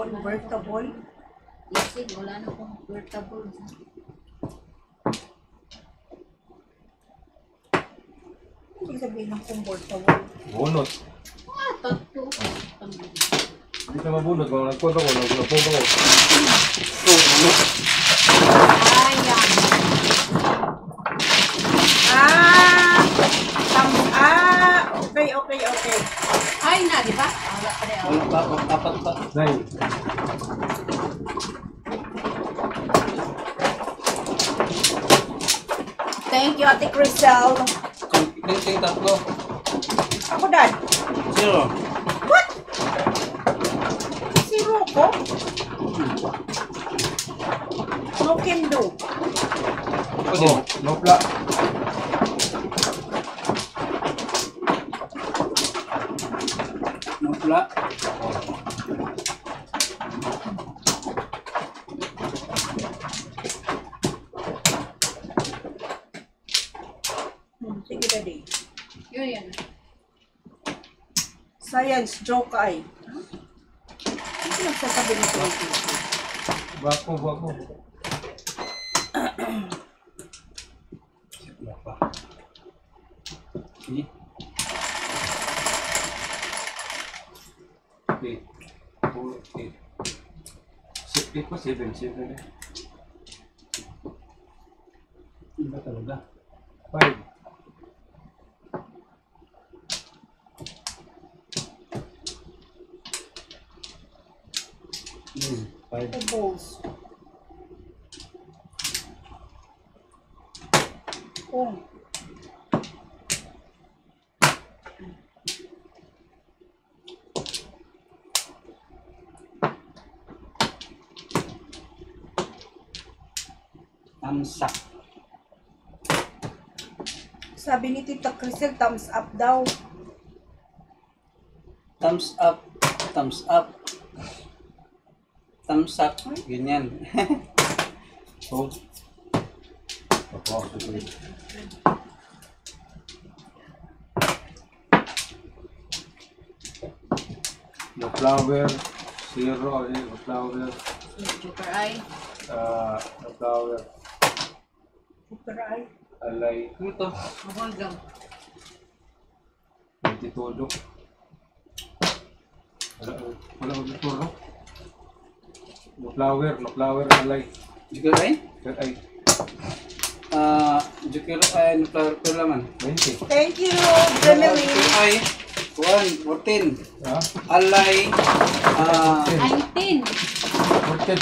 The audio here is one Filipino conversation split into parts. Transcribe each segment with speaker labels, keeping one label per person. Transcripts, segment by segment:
Speaker 1: Convertible?
Speaker 2: Isig, wala na convertible.
Speaker 1: Hindi sabihin ng convertible.
Speaker 3: Bunot.
Speaker 2: Tatlo.
Speaker 3: Hindi ka mabunot. Kung nagpunta ko, nagpunta ko.
Speaker 2: Ayan.
Speaker 1: Okay.
Speaker 2: Ay na, di ba? Wala pa rin.
Speaker 4: Wala pa, apat pa.
Speaker 3: Nine.
Speaker 1: Thank you, Ate Crisel.
Speaker 4: Ting tatlo.
Speaker 1: Ako, Dad.
Speaker 4: Zero.
Speaker 1: What? Zero ko? No can do.
Speaker 3: Oh, no pla.
Speaker 4: Nopla.
Speaker 1: Sige, Daddy.
Speaker 2: Yun yan.
Speaker 1: Science, joke ay. Ano nagsasabi ng thinking?
Speaker 3: Bako.
Speaker 4: Wala pa. Sige.
Speaker 3: Eight. 4, 8. 8 pa, 7. 7 eh.
Speaker 4: Iba talaga.
Speaker 3: 5.
Speaker 4: Five.
Speaker 1: The balls. Oh.
Speaker 4: Tamsak.
Speaker 1: Sabi ni Tita Crisel, thumbs up daw.
Speaker 4: Thumbs up. Thumbs up. Thumbs up. Ganyan.
Speaker 3: So. Tapos. No flower. 0. No flower.
Speaker 2: Joker ay.
Speaker 3: No flower.
Speaker 1: Super ay.
Speaker 3: Alay.
Speaker 4: Ano to?
Speaker 2: Mahal lang.
Speaker 3: 22. Wala ko dito, no? No flower, alay.
Speaker 4: Jukir ay?
Speaker 3: Ay,
Speaker 4: Jukir ay flower ko naman.
Speaker 3: 20.
Speaker 1: Thank you, Jameline.
Speaker 4: Jukir ay 1, 14.
Speaker 3: Ha?
Speaker 4: Alay
Speaker 2: 19.
Speaker 3: 14,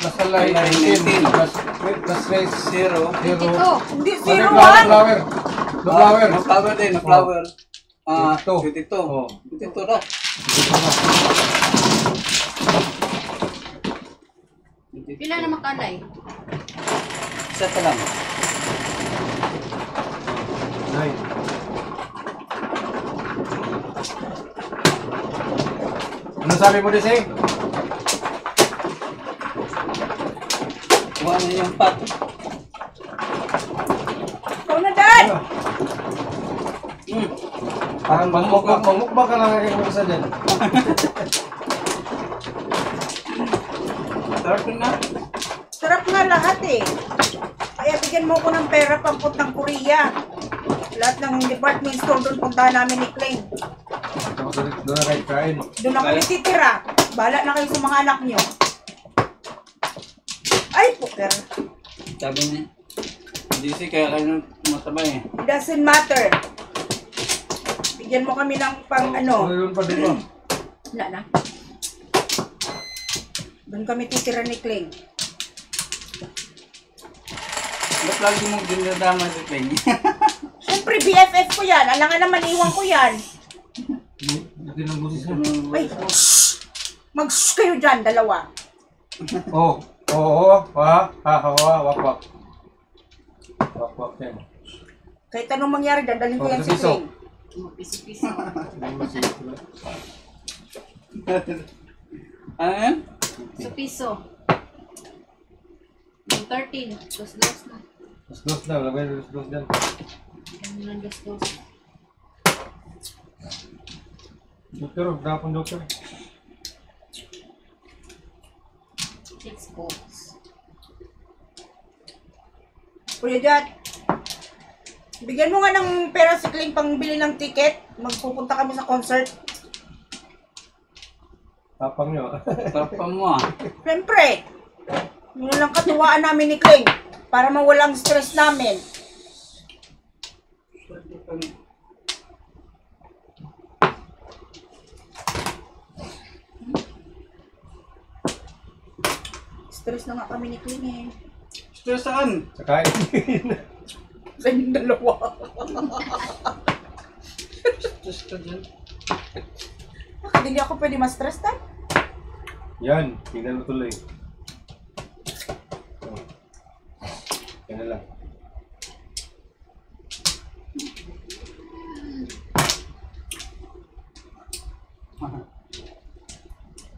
Speaker 3: nasalay,
Speaker 4: Alay,
Speaker 3: 19.
Speaker 4: 19.
Speaker 3: Plus race,
Speaker 4: 0.
Speaker 3: 0.
Speaker 1: Hindi,
Speaker 3: No
Speaker 1: 01.
Speaker 3: flower. No flower.
Speaker 4: No flower din, no flower.
Speaker 3: 22.
Speaker 4: 22.
Speaker 3: Oh.
Speaker 4: 22 daw.
Speaker 2: Pila na makalay?
Speaker 4: Isa pa lang.
Speaker 3: 9. Ano sabi mo, Deseng?
Speaker 4: Kuha na yung pot.
Speaker 1: Ikaw na, Dad.
Speaker 3: Parang mamukbang ka lang ang isa dyan.
Speaker 4: Sarap na.
Speaker 1: Sarap nga lahat eh. Kaya bigyan mo ko ng pera papuntang Korea. Lahat ng department store doon puntahan namin ni Klein.
Speaker 3: Doon na kayo kain.
Speaker 1: Doon na kami titira. Bahala na kayo sa mga anak nyo. Ay, poker.
Speaker 4: Sabi niya. DC kaya kayo mataba eh.
Speaker 1: It doesn't matter. Bigyan mo kami ng pang ano.
Speaker 3: Ano yun pa din ba?
Speaker 1: Wala na. Doon kami titira ni Klein.
Speaker 4: Ba't lagi mong dinadama si Peng?
Speaker 1: Siyempre, BFF ko yan. Alangan naman iwan ko yan.
Speaker 3: Hindi nang busis mo.
Speaker 1: Ay, mag-shh kayo dyan, dalawa.
Speaker 3: Oh. Oo. Wak. Wak yan.
Speaker 1: Kahit anong mangyari, dadalhin ko yan si
Speaker 3: Piso.
Speaker 1: Klein.
Speaker 2: Piso-piso.
Speaker 4: Ano yan?
Speaker 2: Piso-piso. Yung 13. Dos-dos na.
Speaker 3: Dos na. Lagay na dos dyan.
Speaker 2: Ano lang dos-dos.
Speaker 3: Doktor, dapon doktor.
Speaker 2: Sports.
Speaker 1: Kuya Jat, bigyan mo nga ng pera si Kling pang bili ng ticket. Magpupunta kami sa concert.
Speaker 3: Tapang nyo.
Speaker 4: Tapang mo ah.
Speaker 1: Siyempre, yun lang katuwaan namin ni Kling para mawalang stress namin. Stress na nga kami ni Kling eh.
Speaker 4: Stress saan?
Speaker 3: Sa kain.
Speaker 1: Sa inyong dalawa.
Speaker 4: Stress ka dyan.
Speaker 1: Bakit hindi ako pwede ma-stress tayo?
Speaker 3: Yan, tingnan mo tuloy. Oh. Yan na lang.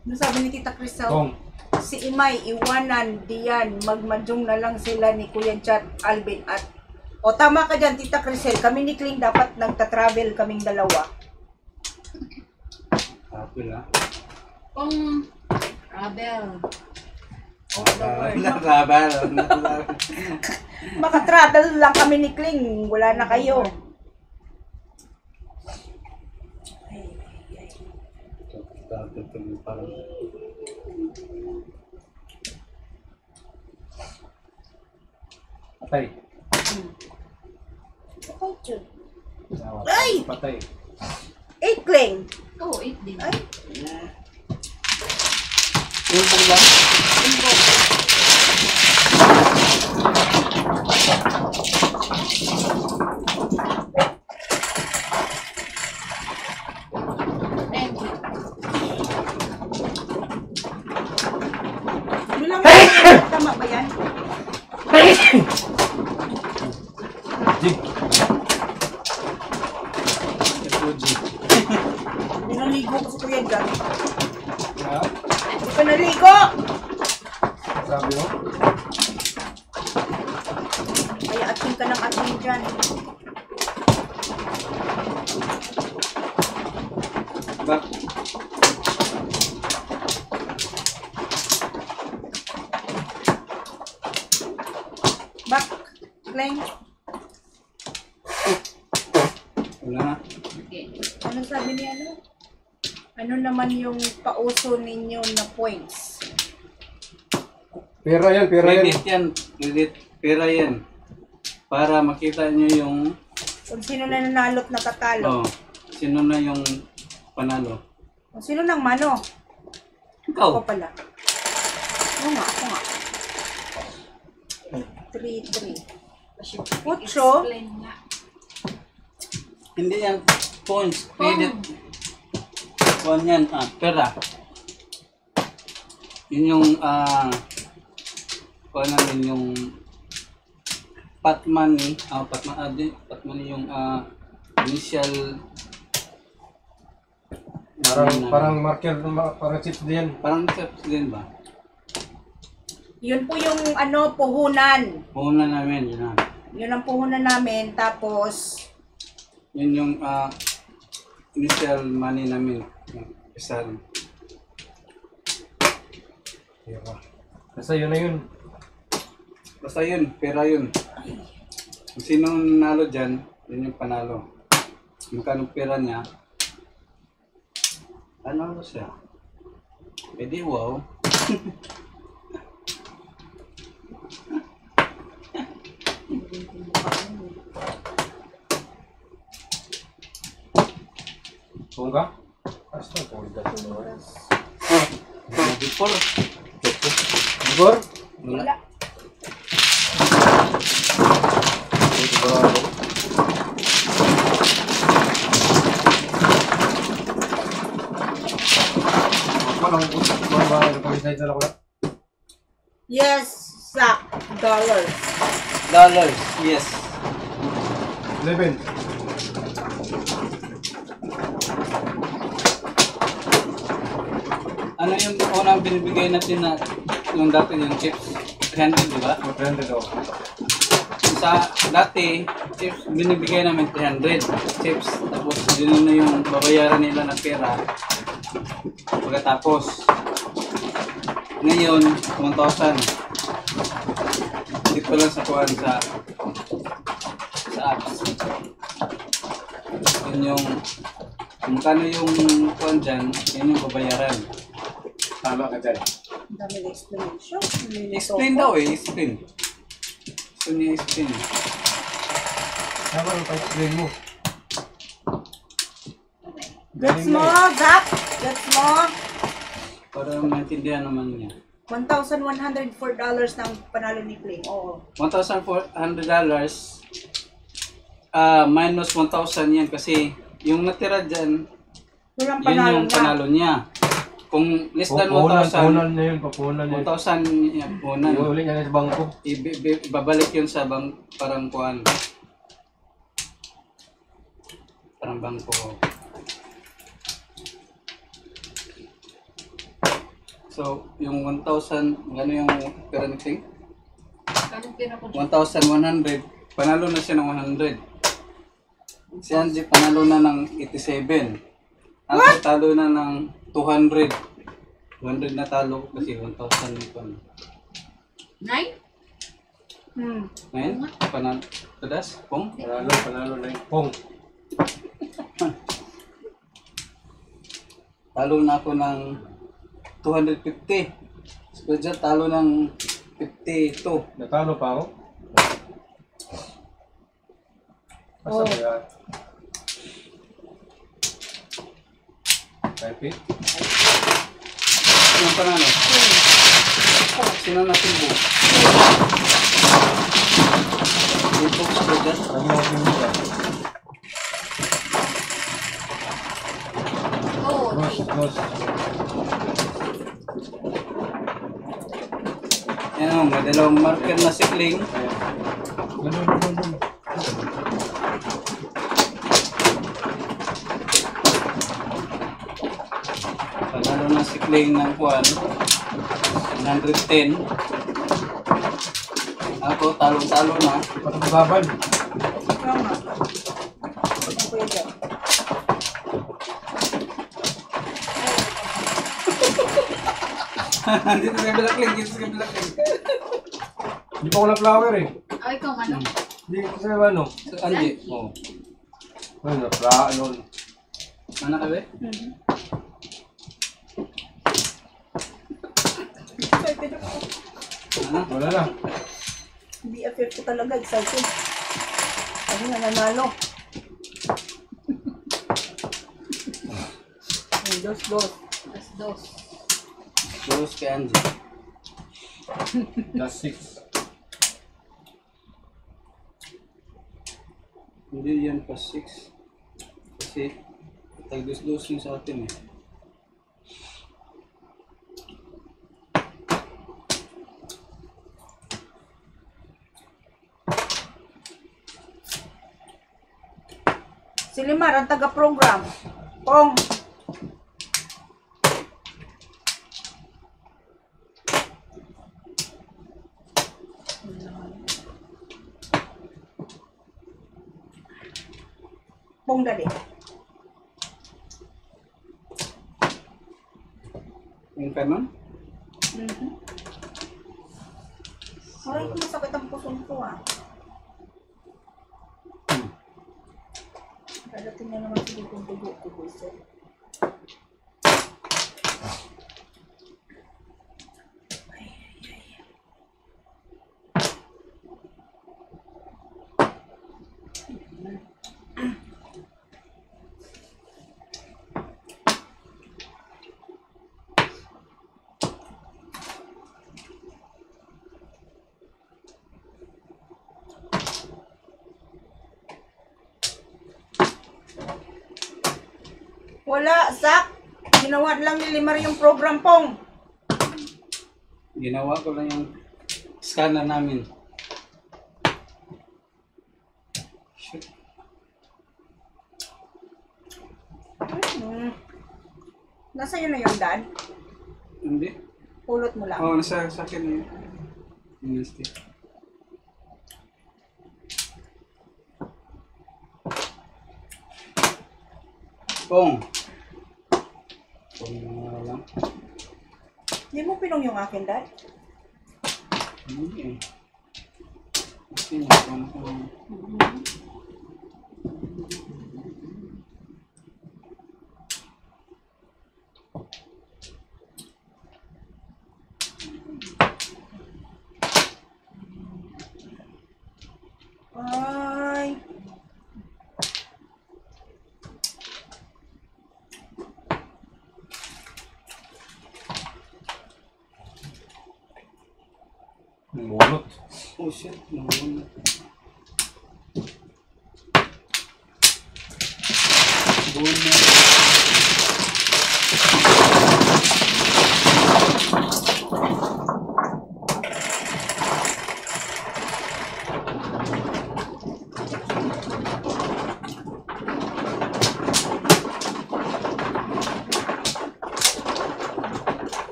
Speaker 1: Ano sabi ni Tita Crystal?
Speaker 3: Kong,
Speaker 1: Si Imay, iwanan, diyan, magmadyong na lang sila ni Kuya Chat, Alvin at... O tama ka dyan, Tita Crisel, kami ni Kling dapat nagta-travel kaming dalawa.
Speaker 4: Happy na.
Speaker 2: Kung travel. All the world.
Speaker 4: Natrabal.
Speaker 1: Maka-travel lang kami ni Kling, wala na kayo.
Speaker 4: Parang
Speaker 3: patay.
Speaker 1: Ay!
Speaker 3: Patay.
Speaker 1: 8 Kling!
Speaker 2: Oo, 8 din.
Speaker 1: Ay,
Speaker 4: yung lang.
Speaker 2: Thank you.
Speaker 1: bilang tama ba yan?
Speaker 3: Jig.
Speaker 1: Pinaligo ko sa Kuya Chat.
Speaker 3: Ha?
Speaker 1: Pinaligo!
Speaker 3: Sabi mo?
Speaker 1: Kaya ating ka ng ating dyan.
Speaker 4: Bak.
Speaker 1: Back, Kling.
Speaker 4: Wala na.
Speaker 2: Okay.
Speaker 1: Ano sabi ni ano? Ano naman yung pauso ninyo na points?
Speaker 3: Pera yan, pera yan.
Speaker 4: Credit yan. Credit. Pera yan. Para makita nyo yung
Speaker 1: Kung sino na nanalo at nakatalo.
Speaker 4: sino na yung panalo.
Speaker 1: Kung sino nang mano.
Speaker 4: Ikaw.
Speaker 1: Ako pala. Oo nga, ako nga. 3-3. Ocho.
Speaker 2: Explain nga.
Speaker 4: Hindi yan points. Credit. Kuhan yan. Pera. Yun yung kuhan namin yung pot money. Pot money yung initial.
Speaker 3: Parang marker, parang chips din.
Speaker 4: Parang tips din ba?
Speaker 1: Yun po yung ano, puhunan.
Speaker 4: Puhunan namin. Yun na.
Speaker 1: Yun ang puhunan namin. Tapos,
Speaker 4: Yun yung initial money namin. Isa rin.
Speaker 3: Basta yun na yun.
Speaker 4: Basta yun, pera yun. Kung sino nanalo dyan, yun yung panalo. Magkano pera niya, ano siya? Eh di wow.
Speaker 3: Kung ka? Basta kung ka.
Speaker 4: Before,
Speaker 3: Igor?
Speaker 1: wala. Yes, sack. Dollars.
Speaker 4: dollars, yes.
Speaker 3: 11.
Speaker 4: Ano yung unang binibigay natin na yung dati yung chips? 300, di ba?
Speaker 3: 300 oh.
Speaker 4: Sa dati, chips binibigay namin 300 chips. Tapos yun na yung babayaran nila ng pera. Pagkatapos, Ngayon, 1,000. Dito lang sa kuhan sa apps. Yun yung, kung magkano yung kuhan dyan, yun yung babayaran.
Speaker 3: Tama ka dyan.
Speaker 1: Ang dami ng explanation.
Speaker 4: Explain daw eh, explain. Gusto niya explain.
Speaker 3: Tama ang pa-explain mo.
Speaker 1: Gets
Speaker 3: Galing
Speaker 1: mo,
Speaker 3: na eh.
Speaker 1: Zach? Gets mo?
Speaker 4: Para maintindihan naman niya.
Speaker 1: $1,104 ng panalo ni Kling. Oo.
Speaker 4: $1,400 minus 1,000 yan kasi yung natira dyan,
Speaker 1: Yun ang
Speaker 4: yun
Speaker 1: panalo
Speaker 4: yung
Speaker 1: niya.
Speaker 4: panalo niya. Kung less than 1,000,
Speaker 3: Punan na yun, papunan na yun.
Speaker 4: 1,000 yan, punan.
Speaker 3: Iuli niya na sa bangko.
Speaker 4: Ibabalik yun sa parang kuhan. Parang bangko. So, yung 1,000, gano'n yung pera ni Kling?
Speaker 2: Kanong pira ko dyan?
Speaker 4: 1,100, panalo na siya ng 100. Si Angie panalo na ng 87. Ako talo na ng 200. 200 na talo kasi 1,000 yung pan.
Speaker 2: 9?
Speaker 4: Ngayon, panalo. Tadas? Pong?
Speaker 3: Panalo na yung pong.
Speaker 4: Talo na ako ng 250. So, dyan talo ng 52.
Speaker 3: Natalo pa ako. Basta ba yan? Type it.
Speaker 4: Sino ang panalo? Sino na timbo? Timbo ko dyan.
Speaker 3: Ano ang pinita?
Speaker 2: Oo,
Speaker 3: Dos.
Speaker 4: Yan o, may dalawang marker na si Kling.
Speaker 3: Ganun.
Speaker 4: Panalo na si Kling ng kuwan. 110. Ako, talo-talo na.
Speaker 3: Patagbaban.
Speaker 1: Ikaw nga. Ang kuya dyan.
Speaker 4: Dito sa kabila Kling, dito sa kabila Kling.
Speaker 3: Hindi pa ko na flower eh.
Speaker 2: Ay, ikaw ano?
Speaker 3: Hindi ko sa ano.
Speaker 4: So, Angie. Oo.
Speaker 3: Ano, ano.
Speaker 4: Ano ka ba?
Speaker 1: Excited ako.
Speaker 4: Ano?
Speaker 3: Wala na.
Speaker 1: Hindi affect ko talaga. Excited. Ano nga nanalo? Dos.
Speaker 2: Plus 2.
Speaker 4: Close kay Angie.
Speaker 3: Plus 6.
Speaker 4: Hindi yan pa 6. Kasi, tagdos-dos yung sa atin eh.
Speaker 1: Si Limar, ang taga-program. Pong. Pong dali.
Speaker 4: Yung kanon?
Speaker 1: Aray, masakit ang puson ko ah. Dadating na naman siguro kung dugo ko, boys. Wala, Zach. Ginawa lang ni Limar yung program, Pong.
Speaker 4: Ginawa ko lang yung scanner namin. Shoot.
Speaker 1: Nasa iyo na yung dad.
Speaker 4: Hindi.
Speaker 1: Pulot mo lang.
Speaker 4: Oo, nasa sa akin na yun. Yung stick. Pong. Pong lang.
Speaker 1: Hindi mo Nagminong yung akin, Dad.
Speaker 4: Hindi eh. Kasi nakon ko.
Speaker 1: Ay.
Speaker 3: Mulot.
Speaker 4: Oh shit, nahulog. Bunot.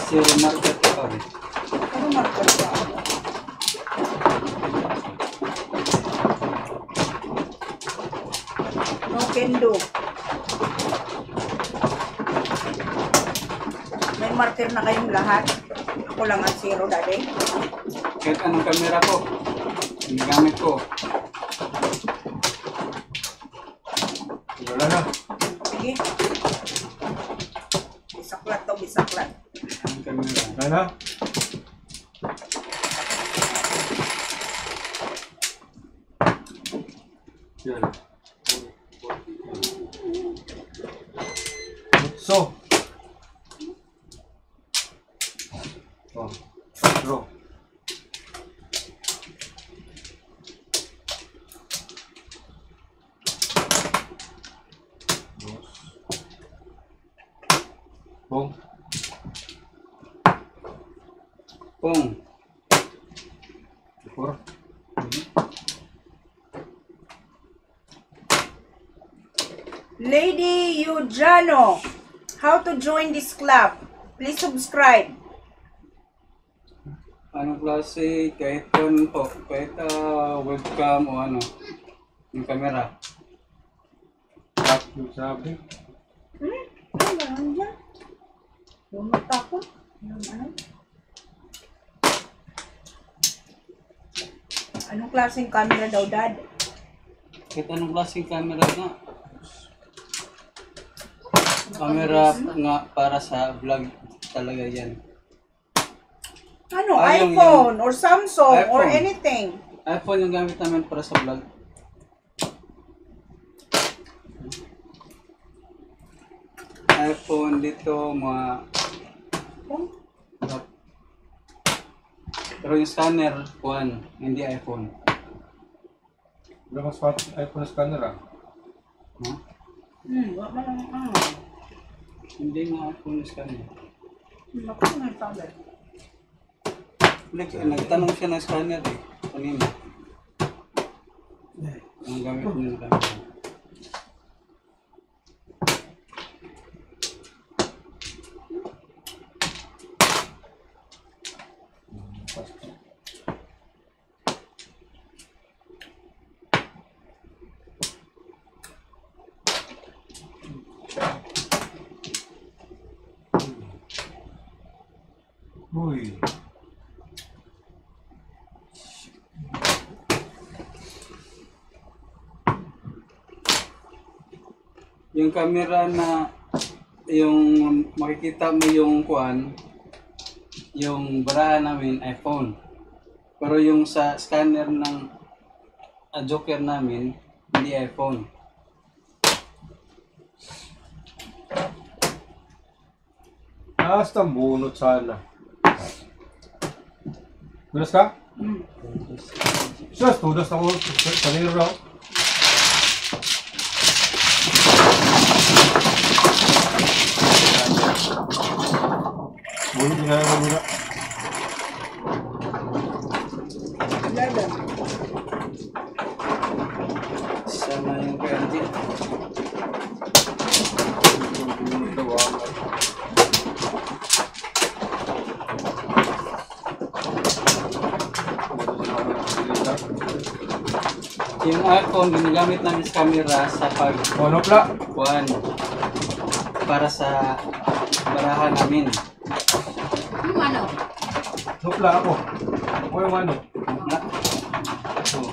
Speaker 4: Zero market pa rin.
Speaker 1: Ano marker ka? No can do. May marker na kayong lahat. Ako lang ang zero, Daddy.
Speaker 4: Kahit anong kamera ko, ginagamit ko.
Speaker 3: Wala na.
Speaker 1: Sige. Bisaklat to, bisaklat.
Speaker 4: Anong kamera.
Speaker 3: Wala na. Yan. So. Oh. Bro. Bong.
Speaker 4: Pong.
Speaker 3: Four.
Speaker 1: Lady Eudrano, how to join this club? Please subscribe.
Speaker 4: Anong klase, kahit phone po, kahit webcam o ano, yung camera.
Speaker 3: Tap yung sabi.
Speaker 1: Ano ba yan? Lumot ako. Anong klaseng camera daw, Dad?
Speaker 4: Kahit anong klaseng camera nga. Camera nga para sa vlog talaga yan.
Speaker 1: Ano,
Speaker 4: Yung
Speaker 1: iPhone or Samsung or
Speaker 4: iPhone.
Speaker 1: anything?
Speaker 4: iPhone yung gamit namin para sa vlog. iPhone dito, mga... Pero yung scanner, kuhan, hindi iPhone.
Speaker 3: Wala mas iPhone scanner ah.
Speaker 4: Huh?
Speaker 1: Wala lang ano.
Speaker 4: Hindi nga iPhone yung scanner.
Speaker 1: Naku, may tablet.
Speaker 4: Nagtanong siya ng scanner eh, kanina. Ang gamit niya ng camera.
Speaker 3: Uy.
Speaker 4: Yung camera na yung makikita mo yung kuan, yung barahan namin iPhone. Pero yung sa scanner ng Joker namin, hindi iPhone.
Speaker 3: Basta bunot sana. Tudas ka? Sus, tudas ako sa nilo raw. Bunot nga naman muna.
Speaker 1: Laban.
Speaker 4: Sana yung PNG.
Speaker 3: Bunot daw ako.
Speaker 4: Yung iPhone, ginagamit namin sa camera sa
Speaker 3: Ano pala?
Speaker 4: pagkuhan para sa barahan namin.
Speaker 2: mano?
Speaker 3: Supla ako. Ako yung ano.
Speaker 4: Wala.
Speaker 3: Oh.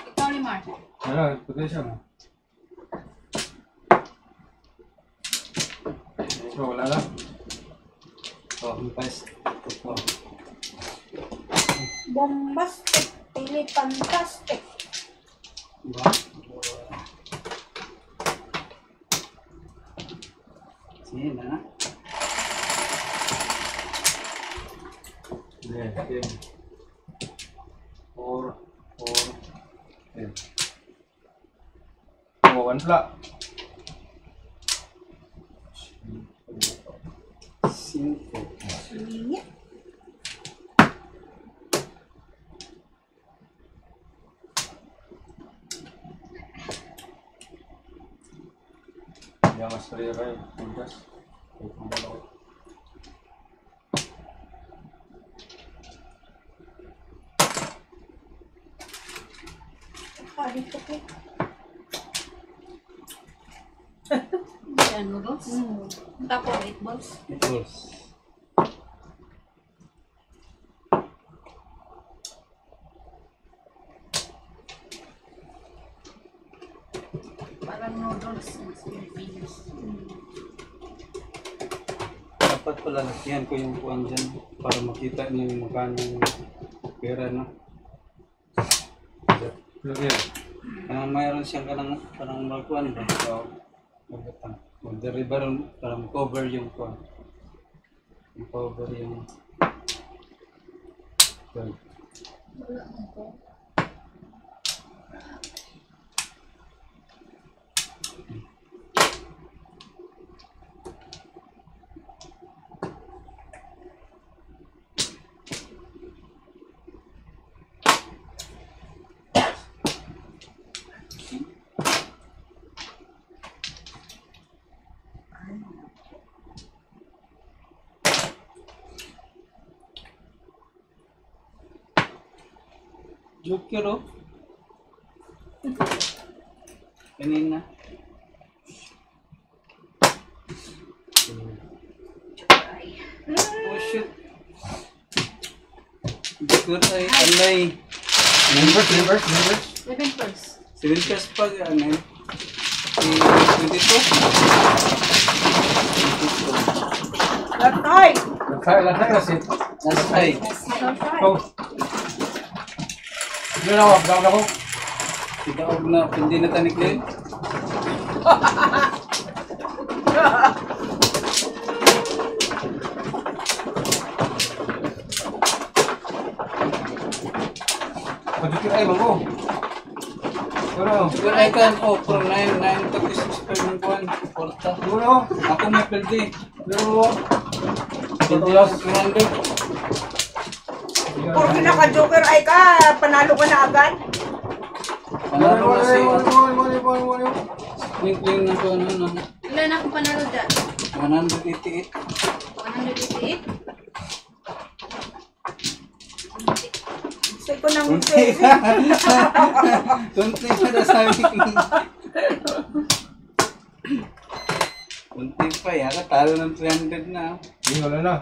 Speaker 2: Ikaw ni Mar.
Speaker 3: Ano, pwede siya mo. So, wala na.
Speaker 4: Oh, guys. Oh.
Speaker 1: Bombastic. Pili fantastic.
Speaker 4: Diba? Sige na.
Speaker 3: Yeah, 10. 4, 10. Oh, one flat.
Speaker 4: Cinco.
Speaker 1: Linya.
Speaker 3: Yang mas karera yun. Tugas. Ay, kung dalawa.
Speaker 1: Ah, dito ko.
Speaker 2: Yan, noodles. Tapo, 8 balls.
Speaker 4: Equals.
Speaker 2: Parang noodles sa Pilipinas.
Speaker 4: Dapat pala lakihan ko yung kuwan dyan para makita niyo yung magkano yung pera, no?
Speaker 3: Okay.
Speaker 4: Mayroon siyang parang magkuhan ba? So, magatang. Mag-deriva rin para cover yung kuwan. Cover yung... Well,
Speaker 2: Wala mo ko.
Speaker 4: Joker, oh. Kanina. Oh, shit. Joker ay alay.
Speaker 3: Members.
Speaker 2: 7 balls.
Speaker 4: 7 cash pa, ano yun? 22.
Speaker 1: Latay.
Speaker 3: Latay kasi.
Speaker 4: Last high.
Speaker 3: Oh. Yun ako, daw ako.
Speaker 4: Tigaog na, hindi na tanik din.
Speaker 3: Pagkikir ay mo. Pero,
Speaker 4: Joker ay kan, oh, from 936 pa yung kuhan. Porta.
Speaker 3: ano?
Speaker 4: Ako may pwede.
Speaker 3: Pero,
Speaker 4: Hindi ako 300.
Speaker 1: Puro naka-joker ay ka, panalo ka na agad.
Speaker 4: Panalo na si
Speaker 3: Wala.
Speaker 4: Kling na ko ano no.
Speaker 2: Ilan ako panalo dyan?
Speaker 4: 188.
Speaker 2: 188?
Speaker 1: Say ko nang pwede.
Speaker 4: Kunti pa na sabi ko. Kunti pa yata, talo ng 300 na.
Speaker 3: Hindi, wala na.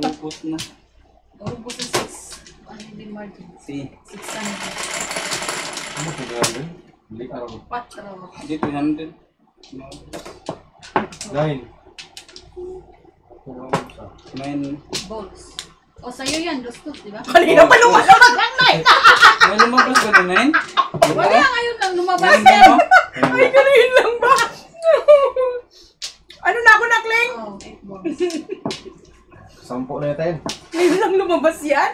Speaker 4: Nakubos na.
Speaker 2: Ubus sa 6. Ano din margin?
Speaker 4: Si,
Speaker 2: 600.
Speaker 3: Ano sa grabe? Hindi ka rin.
Speaker 2: 4.
Speaker 4: hindi 300.
Speaker 3: 9.
Speaker 4: 9.
Speaker 2: Balls. O sa'yo yan, dos-dos, di ba?
Speaker 1: Kanina pa lumalabas ang night.
Speaker 4: May lumabas ba na 9?
Speaker 2: Wala, ngayon lang lumabas.
Speaker 1: Ay, ganun lang ba? Ano na ako nakling?
Speaker 2: Oh, 8 balls.
Speaker 3: 10 na yata yun.
Speaker 1: Ngayon lang lumabas yan?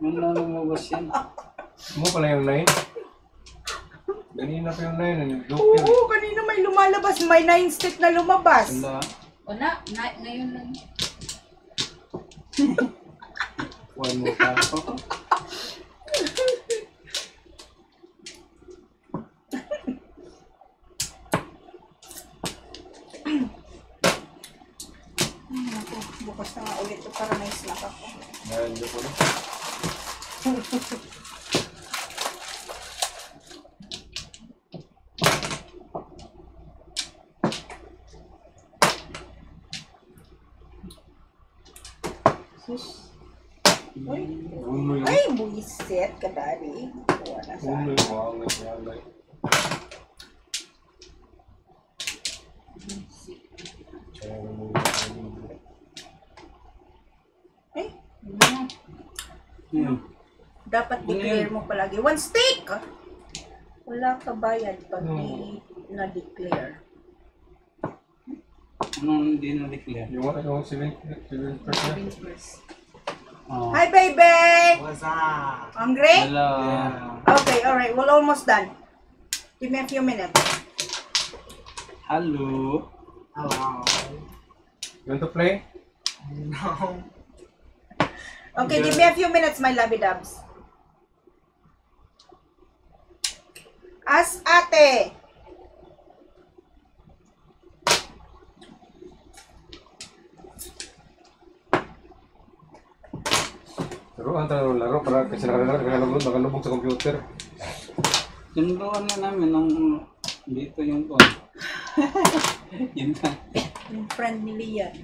Speaker 4: May lumabas yan.
Speaker 3: Mo pala yung 9. Ganina pa yung 9. Joker.
Speaker 1: Oo, kanina may lumalabas. May 9 stick na lumabas.
Speaker 4: Wala.
Speaker 2: Wala, ngayon lang.
Speaker 4: One more pa.
Speaker 1: Bukas na nga ulit ito para may snack ako.
Speaker 3: Ngayon, Joker na.
Speaker 1: Sus. Uy.
Speaker 3: Uno yung...
Speaker 1: Ay, buisit ka, daddy. Kuha na sa
Speaker 3: Uno yung wangay.
Speaker 1: Ay,
Speaker 4: Yan.
Speaker 1: dapat declare mo palagi. One steak! Wala ka bayad pag di na-declare.
Speaker 4: Anong hindi na-declare?
Speaker 3: Yung civil person.
Speaker 4: Oh.
Speaker 1: Hi, baby!
Speaker 5: What's up?
Speaker 1: Hungry?
Speaker 4: Hello.
Speaker 1: Okay, alright. We're almost done. Give me a few minutes.
Speaker 4: Hello.
Speaker 5: Hello.
Speaker 3: You want to play?
Speaker 5: No.
Speaker 1: Okay, give me a few minutes, my lovey dubs. As ate.
Speaker 3: Pero ang tanong laro para kasi nakalubog sa computer.
Speaker 4: Sinuruan na namin nung dito yung phone. Yun lang.
Speaker 1: Yung friend ni Lian.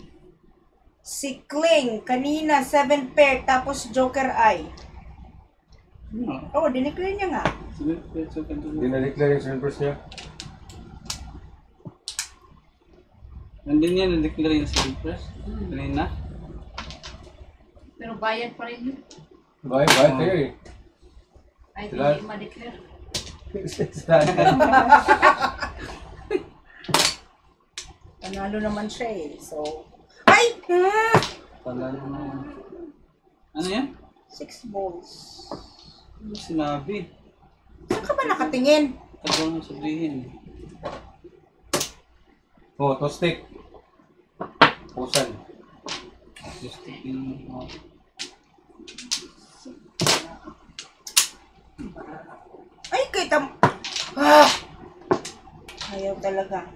Speaker 1: Si Kling, kanina 7 pair, tapos Joker Eye.
Speaker 4: Oh,
Speaker 1: Oh, dineclare niya nga.
Speaker 4: sige, peso ka
Speaker 3: Hindi
Speaker 4: doon.
Speaker 3: na-declare yung civil person niya.
Speaker 4: Hindi niya na-declare yung civil press. Kanina.
Speaker 2: Pero bayad pa rin yun.
Speaker 3: Bayad kayo eh.
Speaker 2: Ay,
Speaker 3: Sila-
Speaker 2: hindi ma-declare.
Speaker 1: Panalo naman siya eh. So, ay!
Speaker 4: Pala na. Ano yan?
Speaker 1: 6 balls.
Speaker 4: Ano sinabi?
Speaker 1: Saan ka ba nakatingin?
Speaker 4: Tagal mo sabihin.
Speaker 3: Oh, to stick. Pusan.
Speaker 4: Just taking out.
Speaker 1: Ay, kita mo. Ah! Ayaw talaga.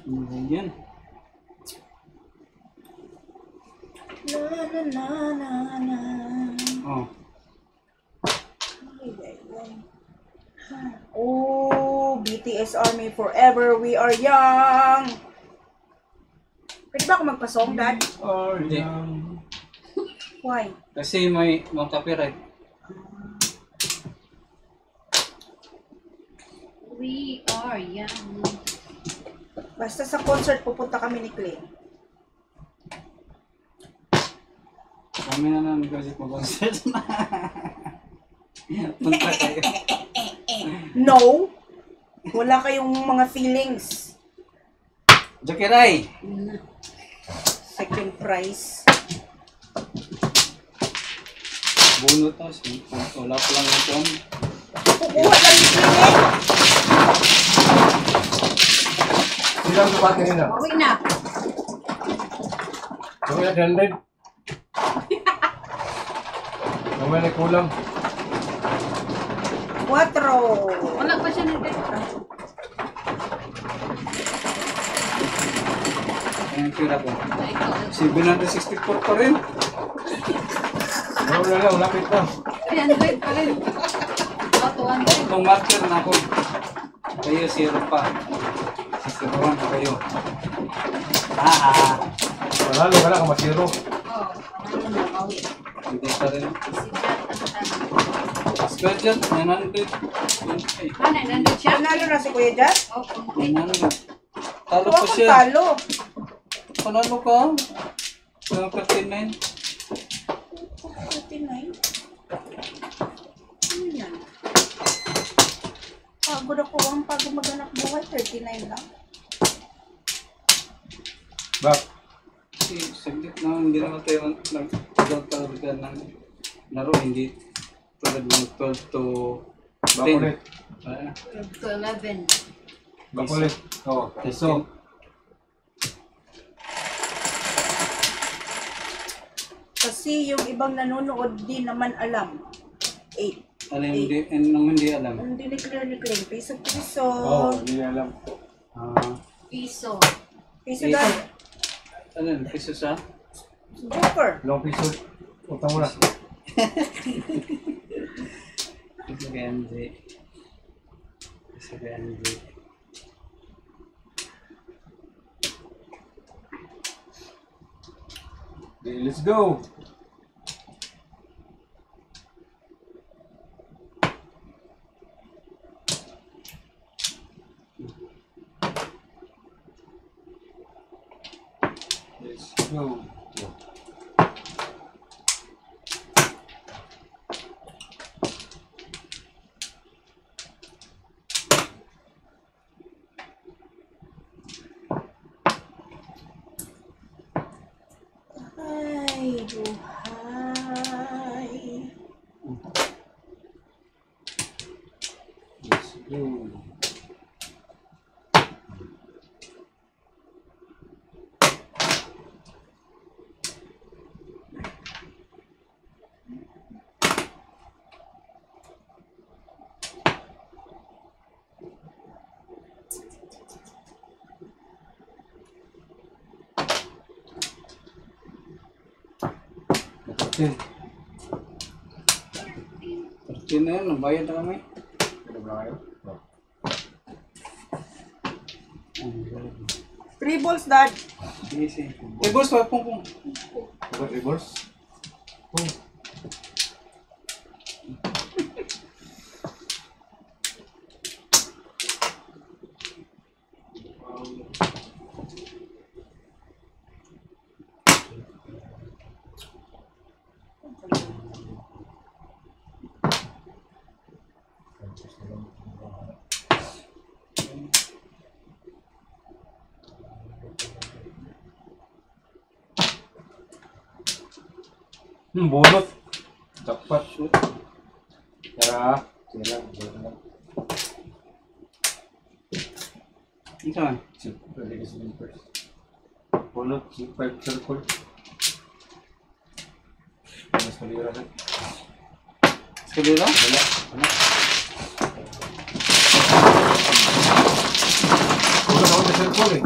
Speaker 4: Ano ba yan?
Speaker 1: Na na na na na.
Speaker 4: Oh.
Speaker 1: Ay, ay, ay. Oh, BTS Army Forever, we are young. Pwede ba ako magpa-song, Dad?
Speaker 4: Hindi.
Speaker 1: Why?
Speaker 4: Kasi may copyright.
Speaker 2: We are young.
Speaker 1: Basta sa concert, pupunta kami ni Clay.
Speaker 4: Kami na namin kasi pag-concert na. Punta kayo.
Speaker 1: No! Wala kayong mga feelings.
Speaker 4: Jokiray!
Speaker 1: Second prize.
Speaker 4: Bunot na. Wala pa lang ito.
Speaker 1: Kukuha lang ni Clay.
Speaker 3: Sila ang kapatid nila.
Speaker 2: Uwi na.
Speaker 3: Kami na 100. Kami na kulang.
Speaker 1: 4.
Speaker 2: Wala pa siya nito.
Speaker 4: Ang pira ko.
Speaker 2: Ikaw.
Speaker 4: 764 pa rin.
Speaker 3: Wala lang, lapit na.
Speaker 2: 300 pa rin. O, 200.
Speaker 4: Itong marker na ako. Kayo, 0 pa. Sisiruan pa kayo.
Speaker 3: Panalo ka na, kamasiro.
Speaker 2: Oh, ano na, bawi.
Speaker 4: Hindi pa rin.
Speaker 2: Si Jack, ano.
Speaker 4: Squadron, 900. Okay.
Speaker 2: Ah, 900 siya?
Speaker 1: Panalo na si Kuya Jazz.
Speaker 2: Oh, konti.
Speaker 4: 900. Talo
Speaker 1: Kuha
Speaker 4: pa
Speaker 1: kong
Speaker 4: siya.
Speaker 1: talo.
Speaker 4: Panalo ka? Yung 39.
Speaker 1: 39. Ano yan? Pagod ako ang pagod maganak buhay. 39 lang.
Speaker 3: Bak,
Speaker 4: Kasi saglit na, hindi naman tayo nagtagtagod ng laro. Hindi tulad ng 12 to
Speaker 3: bak
Speaker 4: 10.
Speaker 3: ulit.
Speaker 4: Ah,
Speaker 2: 12 to 11.
Speaker 3: Bak ulit. Oh, peso.
Speaker 1: Kasi yung ibang nanonood di naman alam. 8.
Speaker 4: Alam hindi, nung hindi alam.
Speaker 1: Hindi ni Claire ni Claire. Piso-piso.
Speaker 3: Oh, hindi niya alam.
Speaker 4: Ah,
Speaker 2: Piso.
Speaker 1: Piso
Speaker 4: Piso.
Speaker 1: lang.
Speaker 4: ano yun, piso sa?
Speaker 1: Joker.
Speaker 3: Long piso. Utang mo na.
Speaker 4: Piso kay Andy. Piso kay Andy.
Speaker 3: Okay, let's go. Let's go.
Speaker 1: Ay, buhay.
Speaker 3: Let's go. Okay.
Speaker 4: 13 na yun, nabayad na kami.
Speaker 3: Ano ba kayo? Oh.
Speaker 1: 3 balls, Dad.
Speaker 4: Sige, sige. Boss, pong.
Speaker 3: Reverse. Oh. Bunot. Jackpot. Tara. Sige lang. Bunot lang.
Speaker 4: Ito man.
Speaker 3: Pwede kasi din first. Bunot. 5 circle. Mas malira na.
Speaker 4: Eskalera?
Speaker 3: Wala. Ano? Wala na ako na circle eh.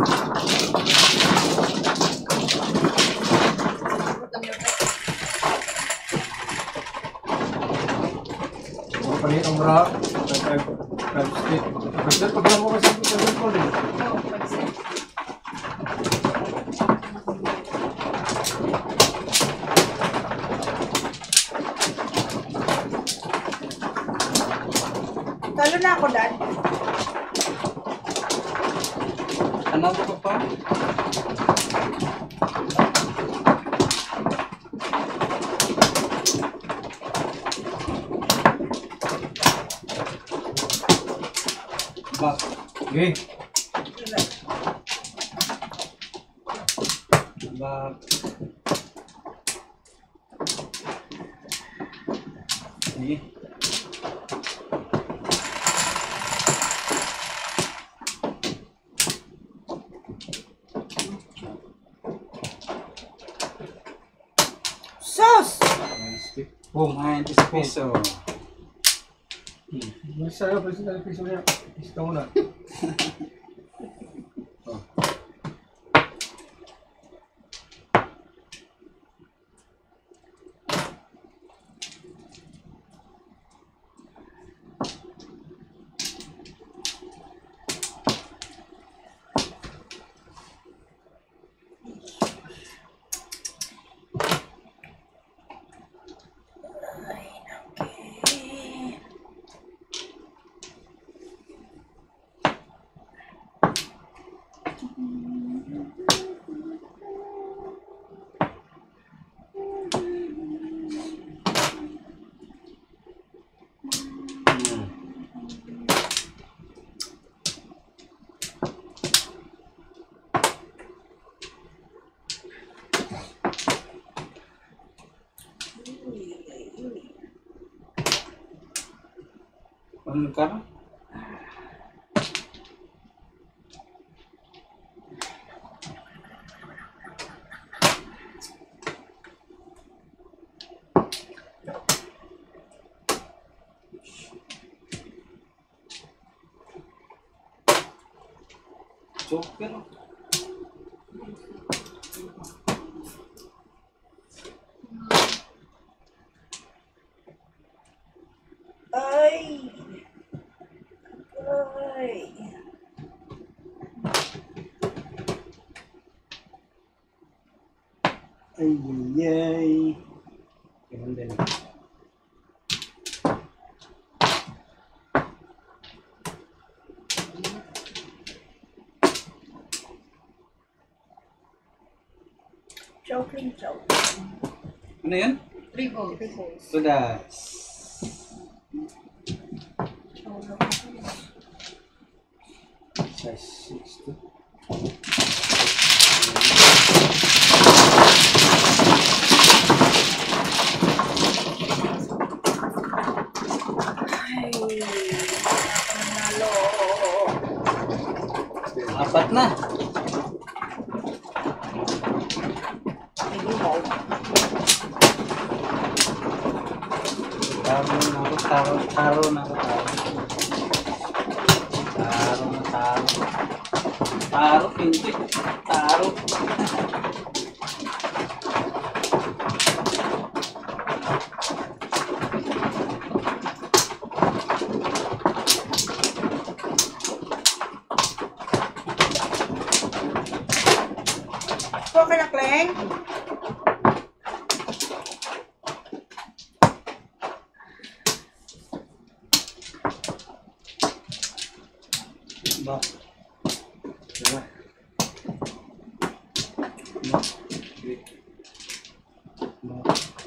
Speaker 3: Mga palit ang bra. 5 stick. Basta pag lang mo kasi sa circle eh.
Speaker 2: Oo, pag-set.
Speaker 1: Talo na ako, Dad.
Speaker 4: Ano ba pa? Back.
Speaker 3: Okay.
Speaker 4: Back. Sige.
Speaker 1: Sus!
Speaker 3: 9 stick. Oh,
Speaker 4: 90 peso.
Speaker 3: Masaya pa sila piso niya. Ista mo na. Oh.
Speaker 4: Ano ka na? Joker.
Speaker 1: Ay! Ay!
Speaker 4: Ay, ay. Ganun din.
Speaker 1: Chow clean chow.
Speaker 4: Ano yan?
Speaker 2: 3 volts.
Speaker 4: Sudas. Size 60.
Speaker 1: Ay, nanalo.
Speaker 4: Apat na.
Speaker 1: Hindi mo.
Speaker 4: Taro na ako, taro na ako, taro na taro. Taro, hindi. Taro.
Speaker 1: Ito ka na, Kleng?
Speaker 4: Ba? Diba? Ba? Ba?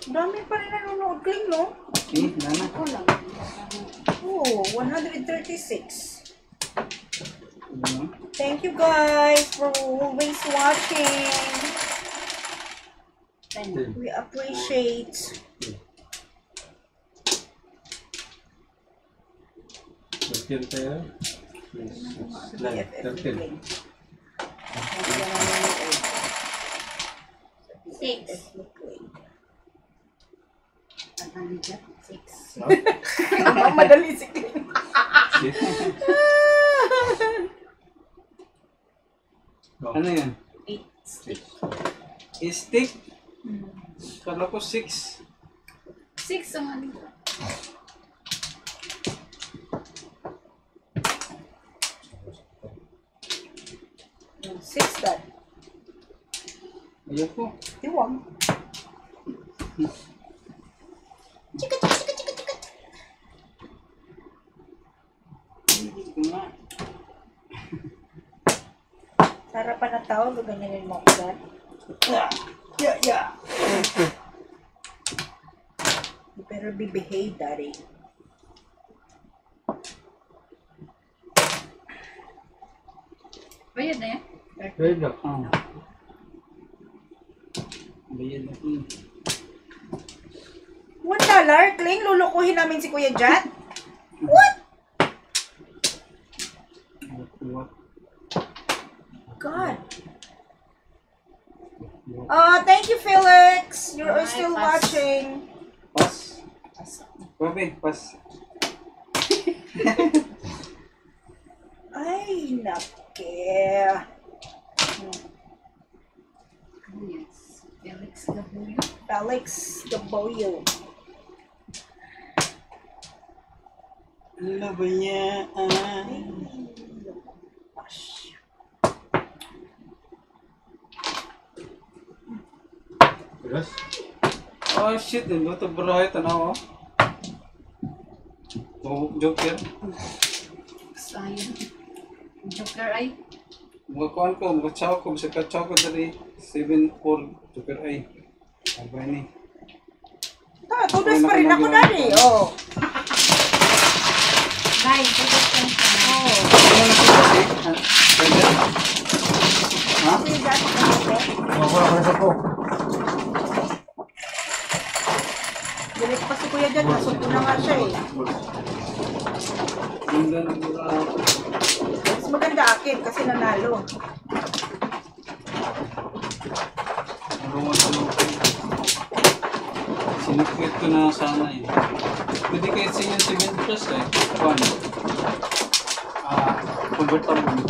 Speaker 1: Dami pa rin nanonood, Kleng, no?
Speaker 4: Eh, nana.
Speaker 1: Oh, 136.
Speaker 4: Ano?
Speaker 1: Thank you guys for always watching. We appreciate.
Speaker 3: 13 tayo.
Speaker 1: BFF
Speaker 3: 13.
Speaker 1: Kleng.
Speaker 2: 6.
Speaker 1: Kleng.
Speaker 2: Ang haligat, 6.
Speaker 1: Madali si Kleng.
Speaker 4: Ano yan?
Speaker 2: 8 stick.
Speaker 4: Stick? Kala ko 6.
Speaker 2: 6 ang haligat.
Speaker 1: Six that.
Speaker 4: Ayoko.
Speaker 1: Tiwang.
Speaker 4: Hindi ko nga.
Speaker 1: Sarapan na tao, gaganyanin mo ako dad.
Speaker 4: Yeah.
Speaker 1: You better be behave, daddy.
Speaker 2: Bayad na yan?
Speaker 3: Pwede na.
Speaker 4: Oh. Bayad na po.
Speaker 1: $1, Kleng, lulukuhin namin si Kuya Jat. What?
Speaker 4: What?
Speaker 1: God. Thank you, Felix. You're
Speaker 2: Hi,
Speaker 1: still
Speaker 2: pass.
Speaker 1: watching.
Speaker 4: Pas. Bobby, pas.
Speaker 1: Ay, nake.
Speaker 2: Yes. Felix Gabuyo.
Speaker 1: Felix Gaboyo.
Speaker 4: Ano ba yan?
Speaker 3: Yes.
Speaker 4: Oh shit, nandito bro, tanaw. Oh, Joker.
Speaker 2: Sayang. Joker ay.
Speaker 4: Mukakuan ko, mukachaw ko, bisa kachaw ko dari 7-4 Joker ay. Abay ni.
Speaker 1: Tudas pa rin ako, daddy. Oh.
Speaker 2: 9. Tugas ka na.
Speaker 1: Oh.
Speaker 4: Ano na siya kasi? Pwede? Ha?
Speaker 1: Kuya Jat, ano ko?
Speaker 3: Wala ka na sa po.
Speaker 1: Galit pa si Kuya Jat. Nasuko na nga siya eh.
Speaker 4: Ganda ng mura.
Speaker 1: Mas maganda akin kasi nanalo.
Speaker 4: Marungan sa lupin. Sinukwit ko na sana eh. Pwede kahit sa inyo 7 plus eh. Kuan. Convertible.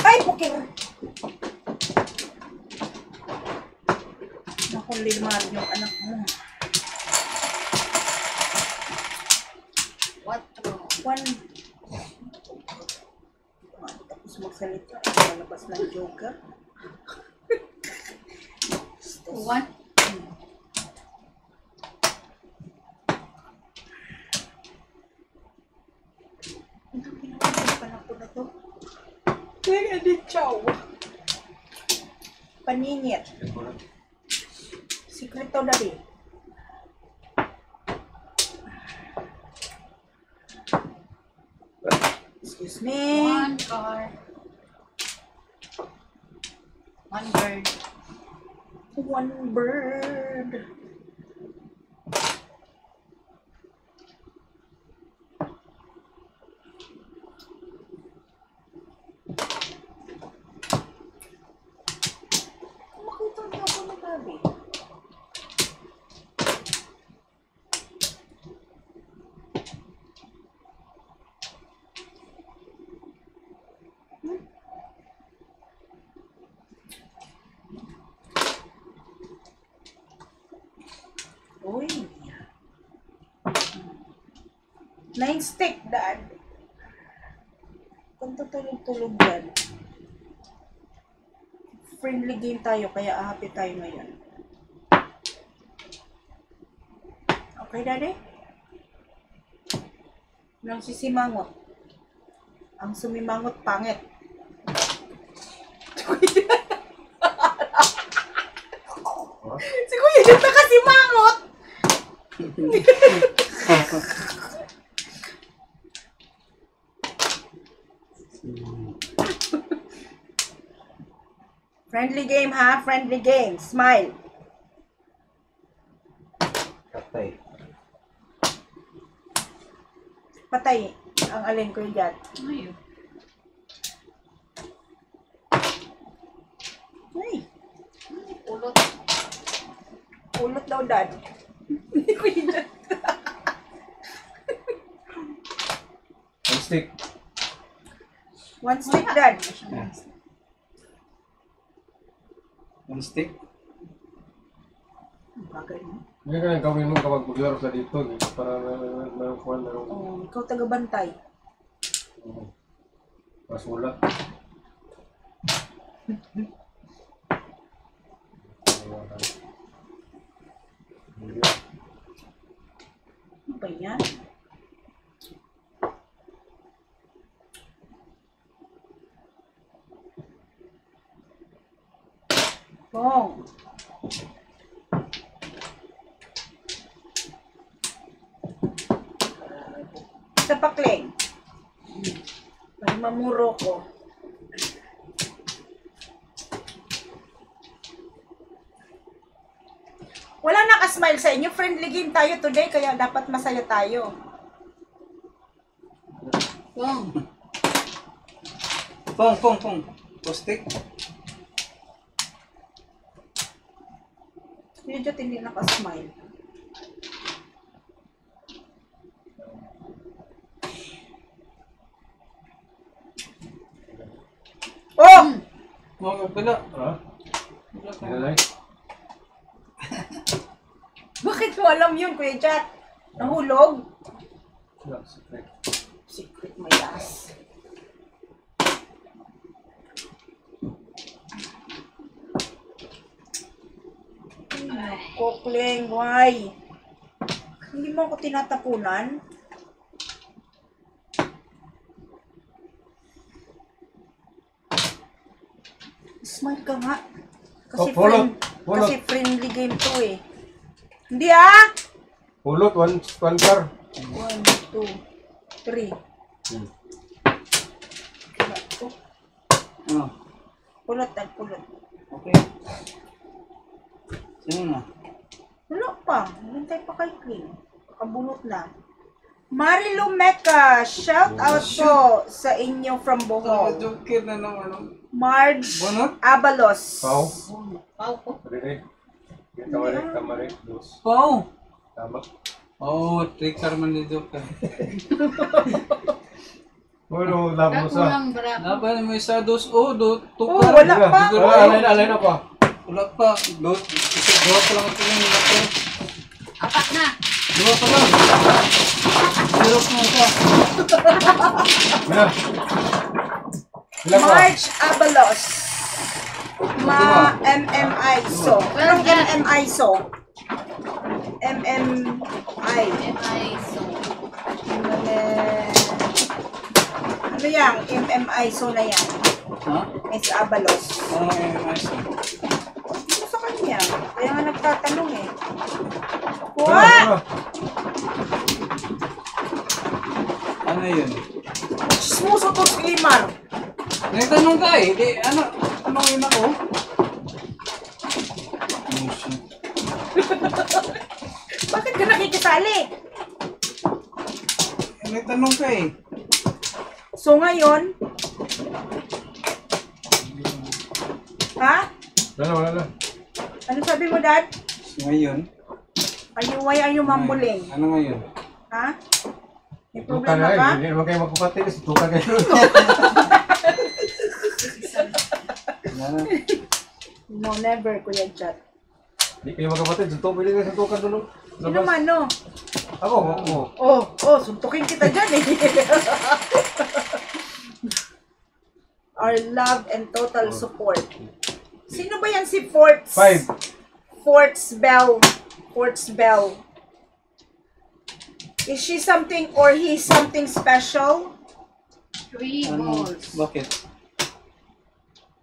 Speaker 1: Ay, Joker. Naku, Limar, yung anak mo.
Speaker 2: What?
Speaker 1: One. Tapos magsalita. Malabas ng Joker.
Speaker 2: One.
Speaker 1: Ito, pinapagpapan ako na to. Kaya di chow. Paninit. Secret to dali. Excuse me.
Speaker 2: One car. One bird.
Speaker 1: One bird. Makita niyo ako na gabi. Uy. 9 stick, Dad. Kung tutulog-tulog yan. Friendly game tayo, kaya happy tayo ngayon. Okay, Daddy? Nang sisimangot. Ang sumimangot, pangit. Si Kuya dito kasi mangot. Friendly game ha, friendly game. Smile.
Speaker 4: Patay.
Speaker 1: Patay ang alin ko dyan.
Speaker 2: Ayun.
Speaker 1: Ay,
Speaker 2: Ulot.
Speaker 1: ulot daw, Dad. Hindi ko yun dyan.
Speaker 3: One stick.
Speaker 1: One stick, Dad.
Speaker 4: One stick.
Speaker 1: Bagay mo.
Speaker 3: Hindi ka nang gawin mo kapag maglaro sa dito. Para meron kuhan, meron.
Speaker 1: Oh, ikaw taga-bantay.
Speaker 3: Masulat.
Speaker 1: Ano ba yan? Bong. Sa pakling. Para mamuro ko. Wala nakasmile sa inyo. Friendly game tayo today, kaya dapat masaya tayo.
Speaker 2: Pong.
Speaker 4: Pong. Stick.
Speaker 1: Medyo hindi nakasmile. Oh!
Speaker 4: Oh, pala.
Speaker 3: Ha? Inalay?
Speaker 1: Bakit mo alam yun, Kuya Chat? Nahulog?
Speaker 3: Wala, secret.
Speaker 1: Secret my ass. Kokling, why? Hindi mo ako tinatapunan? Smile ka nga. Kasi,
Speaker 3: Oh, pulot. Pulot.
Speaker 1: kasi friendly game to eh. Hindi ah!
Speaker 3: Pulot, one car.
Speaker 1: 1, 2, 3.
Speaker 4: Ano?
Speaker 1: Pulot at pulot.
Speaker 4: Okay. Sino na?
Speaker 1: Wala pa. Hintay pa kay Clean. Pakabulot na. Marilu Meca, shout out po sa inyo from Bohol.
Speaker 4: Joker na naman.
Speaker 1: Marge
Speaker 4: Bunot?
Speaker 1: Abalos.
Speaker 3: Pau.
Speaker 2: Pau ko.
Speaker 3: Rinig. Tamarik. Dos.
Speaker 4: Pau!
Speaker 3: Tama.
Speaker 4: Oh, trickster man ni Joker.
Speaker 3: Ano, labo sa.
Speaker 2: Kulang bra.
Speaker 4: Laban mo isa, dos, do,
Speaker 1: Oh,
Speaker 4: tukar.
Speaker 1: wala pa.
Speaker 3: Alay na pa.
Speaker 4: Wala pa. Dua pa lang ito yung laki.
Speaker 2: Apat na.
Speaker 4: Dua pa lang. Zero na ito.
Speaker 3: Yan. Ilan pa?
Speaker 1: March Abalos. MMI so. Anong MMI so? MMI.
Speaker 2: MI so.
Speaker 1: Ano yan? MMI so na yan.
Speaker 4: Ha?
Speaker 1: Miss Abalos.
Speaker 4: Ano yung mais?
Speaker 1: Ano sa kanya? Kaya nga nagtatanong eh.
Speaker 3: Ano,
Speaker 1: What?
Speaker 3: ano?
Speaker 4: Ano yun?
Speaker 1: Smuso to si Limar.
Speaker 4: Nagtanong ka eh. Di, ano yun ako? Oh, shit.
Speaker 1: Bakit ka nakikisali?
Speaker 4: Nagtanong ka eh.
Speaker 1: So ngayon, ha?
Speaker 3: Wala.
Speaker 1: Ano sabi mo, Dad?
Speaker 4: So, ngayon?
Speaker 1: Why are you mumbling?
Speaker 4: Ano ngayon?
Speaker 1: Ha? May
Speaker 3: Tukan
Speaker 1: problema ka?
Speaker 3: na hindi naman kayo magkupatid. Tukan kayo.
Speaker 4: Ano?
Speaker 1: No, never, Kuya Chat.
Speaker 3: Hindi kayo magkupatid. Suntok, pwede kayo suntukan doon.
Speaker 1: Sino man, no?
Speaker 3: Ako.
Speaker 1: Suntukin kita dyan eh. Our love and total support. Sino ba yan si Forts?
Speaker 3: 5.
Speaker 1: Forts Bell. Is she something or he something special?
Speaker 2: 3
Speaker 4: Ano?
Speaker 2: balls.
Speaker 4: Bakit?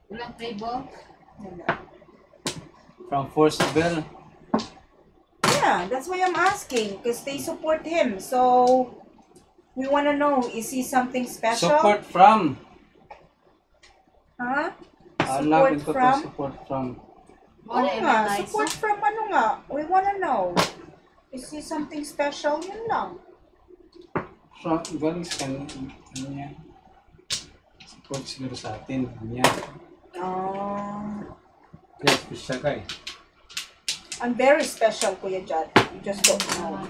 Speaker 2: Kulang 3 balls.
Speaker 4: From Force Bell.
Speaker 1: Yeah, that's why I'm asking. Because they support him. So, we want to know, is he something special?
Speaker 4: Support from.
Speaker 1: Huh?
Speaker 4: Love and
Speaker 1: Support
Speaker 4: total
Speaker 1: from?
Speaker 4: support from.
Speaker 1: Oo
Speaker 2: Wala
Speaker 1: nga,
Speaker 2: MI so.
Speaker 1: support from ano nga? We wanna know. Is he something special? Yun lang.
Speaker 4: From, galing sa kanya. Support siguro sa atin. Kanya.
Speaker 3: Yes, special ka eh.
Speaker 1: I'm very special, Kuya Jad. You just don't know.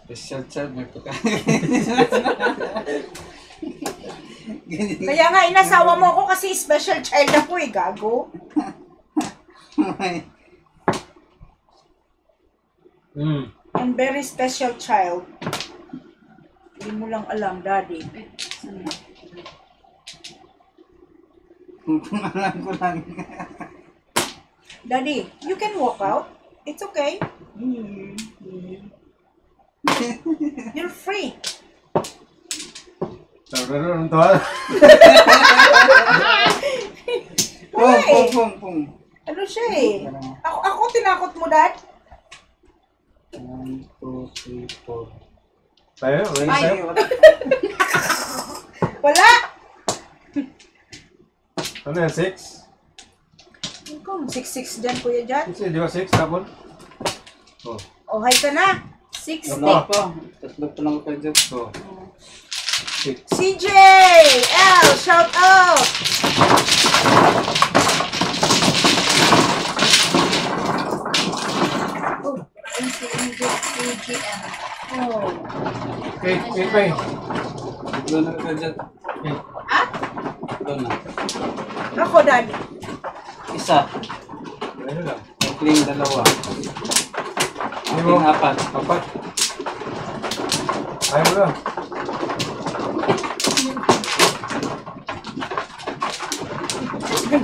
Speaker 4: Special child. May pagka.
Speaker 1: Kaya nga, inasawa mo ako kasi special child ako eh, gago. I'm very special child. Hindi mo lang alam, Daddy.
Speaker 4: Alam ko lang.
Speaker 1: Daddy, you can walk out. It's okay. You're free.
Speaker 3: Ano to ha?
Speaker 1: Wala eh.
Speaker 4: Pum.
Speaker 1: Ano siya eh? Ako tinakot mo, Dad?
Speaker 4: 1, 2, 3, 4.
Speaker 3: Tayo, wala na tayo.
Speaker 1: Wala!
Speaker 3: Ano yan, 6?
Speaker 1: Kung 6'6 dyan, Kuya Jad.
Speaker 3: Kasi di ba 6 tapon? Oh.
Speaker 1: Oh, hi ka na. 60.
Speaker 4: Wala pa. Tatlo pa lang kayo dyan.
Speaker 3: So, 6.
Speaker 1: CJ! L, shout out!
Speaker 2: Oh, NCMGM.
Speaker 1: Oh.
Speaker 3: Okay, wait pa eh.
Speaker 4: Tatlo na kayo dyan.
Speaker 3: Okay.
Speaker 1: Ah?
Speaker 4: Tatlo na.
Speaker 1: Ako, Daddy.
Speaker 4: Isa.
Speaker 3: Ano lang.
Speaker 4: Ikling dalawa.
Speaker 3: Hindi mo.
Speaker 4: Ikling apat.
Speaker 3: 4. Ayaw mo na.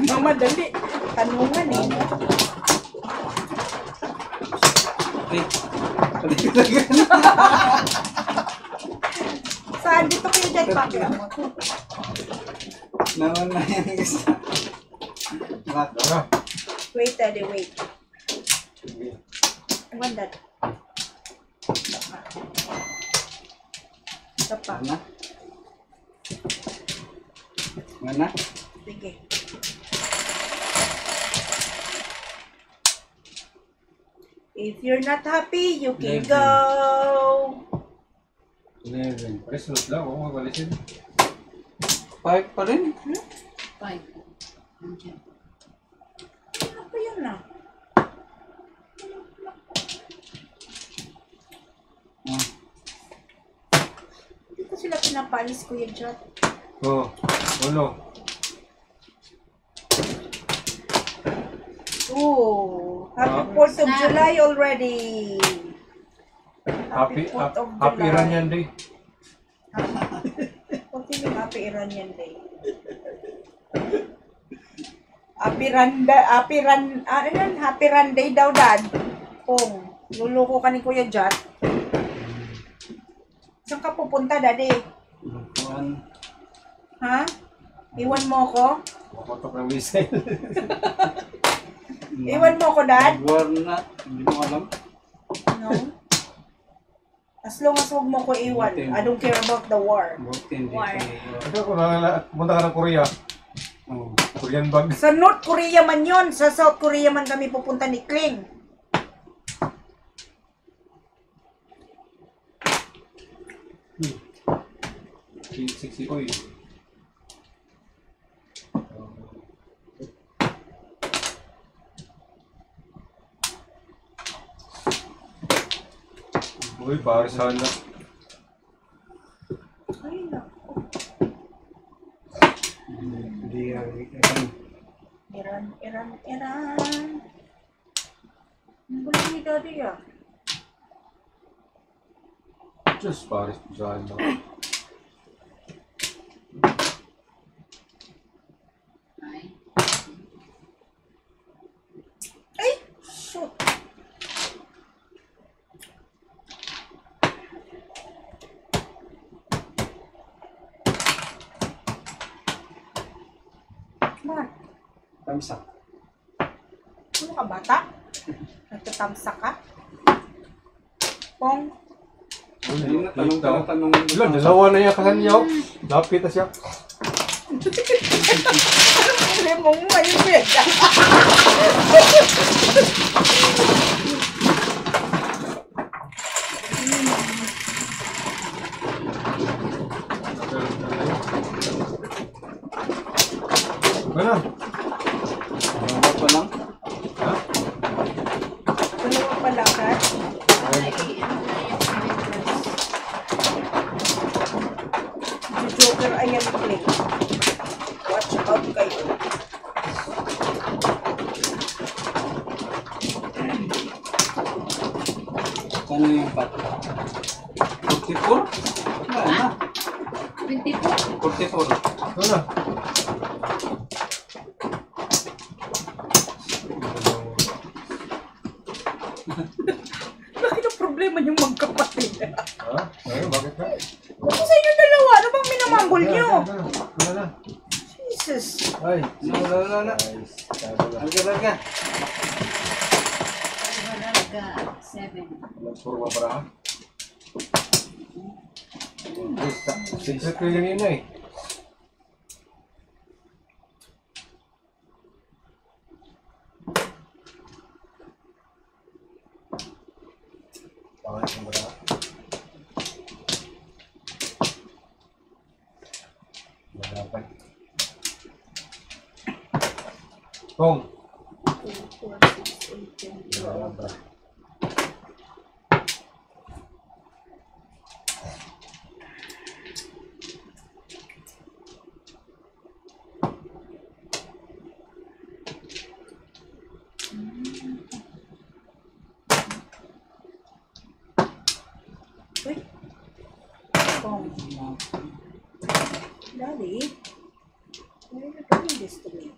Speaker 1: Mamadali. Tanungan eh.
Speaker 4: Okay.
Speaker 1: Saan dito Kuya Jad papi?
Speaker 4: Naman na yung isa. Baka.
Speaker 3: Ano?
Speaker 1: Wait, Daddy, wait. I want that. Isa pa.
Speaker 4: Ano? Ano?
Speaker 1: Sige. If you're not happy, you can
Speaker 4: 11.
Speaker 1: go.
Speaker 4: 11.
Speaker 3: Pare, sunod lang. Huwag magbalisin.
Speaker 4: 5 pa rin?
Speaker 2: 5. Nandiyan.
Speaker 1: Ano pa yun ah?
Speaker 4: Ah.
Speaker 1: na paalis, Kuya Jot.
Speaker 3: Oh, ano?
Speaker 1: Oh, happy 4th of July already.
Speaker 3: Happy,
Speaker 1: 4th of
Speaker 3: happy
Speaker 1: July.
Speaker 3: Iranian Day.
Speaker 1: Okay, may happy Iranian Day. Happy Ran Day daw, Dad. Kung luluko ka ni Kuya Jot. Saan ka pupunta, Daddy?
Speaker 4: Kuan.
Speaker 1: Ha? Iwan mo ko?
Speaker 3: Makotok ng missile.
Speaker 1: Iwan mo ko, Dad?
Speaker 4: War na. Hindi mo alam.
Speaker 1: No? As long as huwag mo ko iwan. I don't care about the war.
Speaker 4: Buti hindi
Speaker 2: War.
Speaker 4: ko.
Speaker 3: Ito kung pumunta ka ng Korea.
Speaker 4: Oh.
Speaker 3: Korean bag.
Speaker 1: Sa North Korea man yon, sa South Korea man kami pupunta ni Kling.
Speaker 3: Sexy oil. Uy, para sana.
Speaker 1: Ay, naku.
Speaker 4: Hindi
Speaker 1: Iran. Ang gulo ni Daddy ah.
Speaker 3: Just para sana.
Speaker 2: Ay.
Speaker 1: Ay! Shoot! Bakit?
Speaker 4: Tamsak.
Speaker 1: Ano ka, bata? Nagtatamsa ka? Pong?
Speaker 4: Ayun na, tanong.
Speaker 3: Wala, dalawa na yung kasanyaw. Lapit na siya.
Speaker 1: Hindi mo malimit.
Speaker 3: Ano?
Speaker 4: Dalawa pa lang.
Speaker 3: Ha?
Speaker 1: Dalawa pa lang, ha?
Speaker 2: Ay, ano na yung plus.
Speaker 1: Si Joker ayan Kling. Watch out kayo.
Speaker 4: Kano yung pat? 44? Wala na.
Speaker 2: 24.
Speaker 4: 44.
Speaker 3: Ano na?
Speaker 1: Bakit ang problema yung magkapatid?
Speaker 3: Ha? Ano? Bakit na?
Speaker 1: Ano sa inyo dalawa? Ano bang minamanggol nyo?
Speaker 3: Ano na?
Speaker 1: Jesus.
Speaker 3: Ay.
Speaker 4: Wala.
Speaker 3: Nice. Sabi na.
Speaker 4: Alga.
Speaker 2: Halaga 7.
Speaker 3: Nagpurma para ha? Secret ko yun yun eh. Pangalit mo ba? Malapan. Kong. Malapan.
Speaker 1: Uy. Kong. Daddy, why are you doing this to me?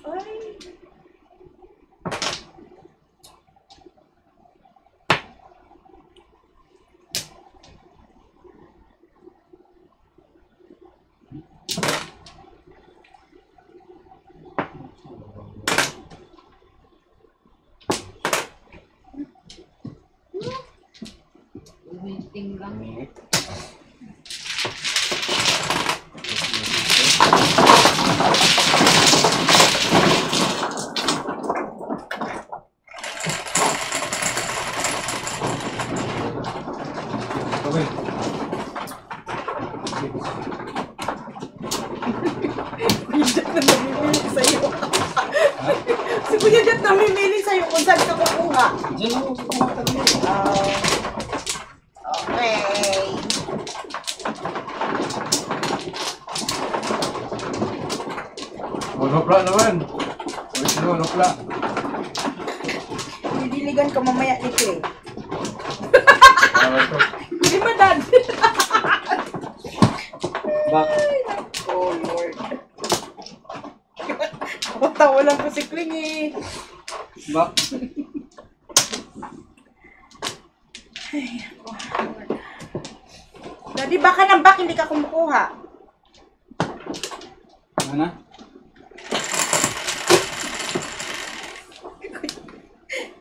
Speaker 1: Ay.
Speaker 2: Waiting lang.
Speaker 3: Okay.
Speaker 4: Doon ako sa mga talo.
Speaker 1: Okay.
Speaker 3: Monopla naman. Original monopla.
Speaker 1: Didiligan ka mamaya ni Clay.
Speaker 3: Para to.
Speaker 1: Hindi ba, Dad?
Speaker 4: Back.
Speaker 1: Oh, Lord. Tawa lang ko si Kling eh.
Speaker 4: Back.
Speaker 1: Daddy, baka nang back hindi ka kumukuha.
Speaker 4: Ano?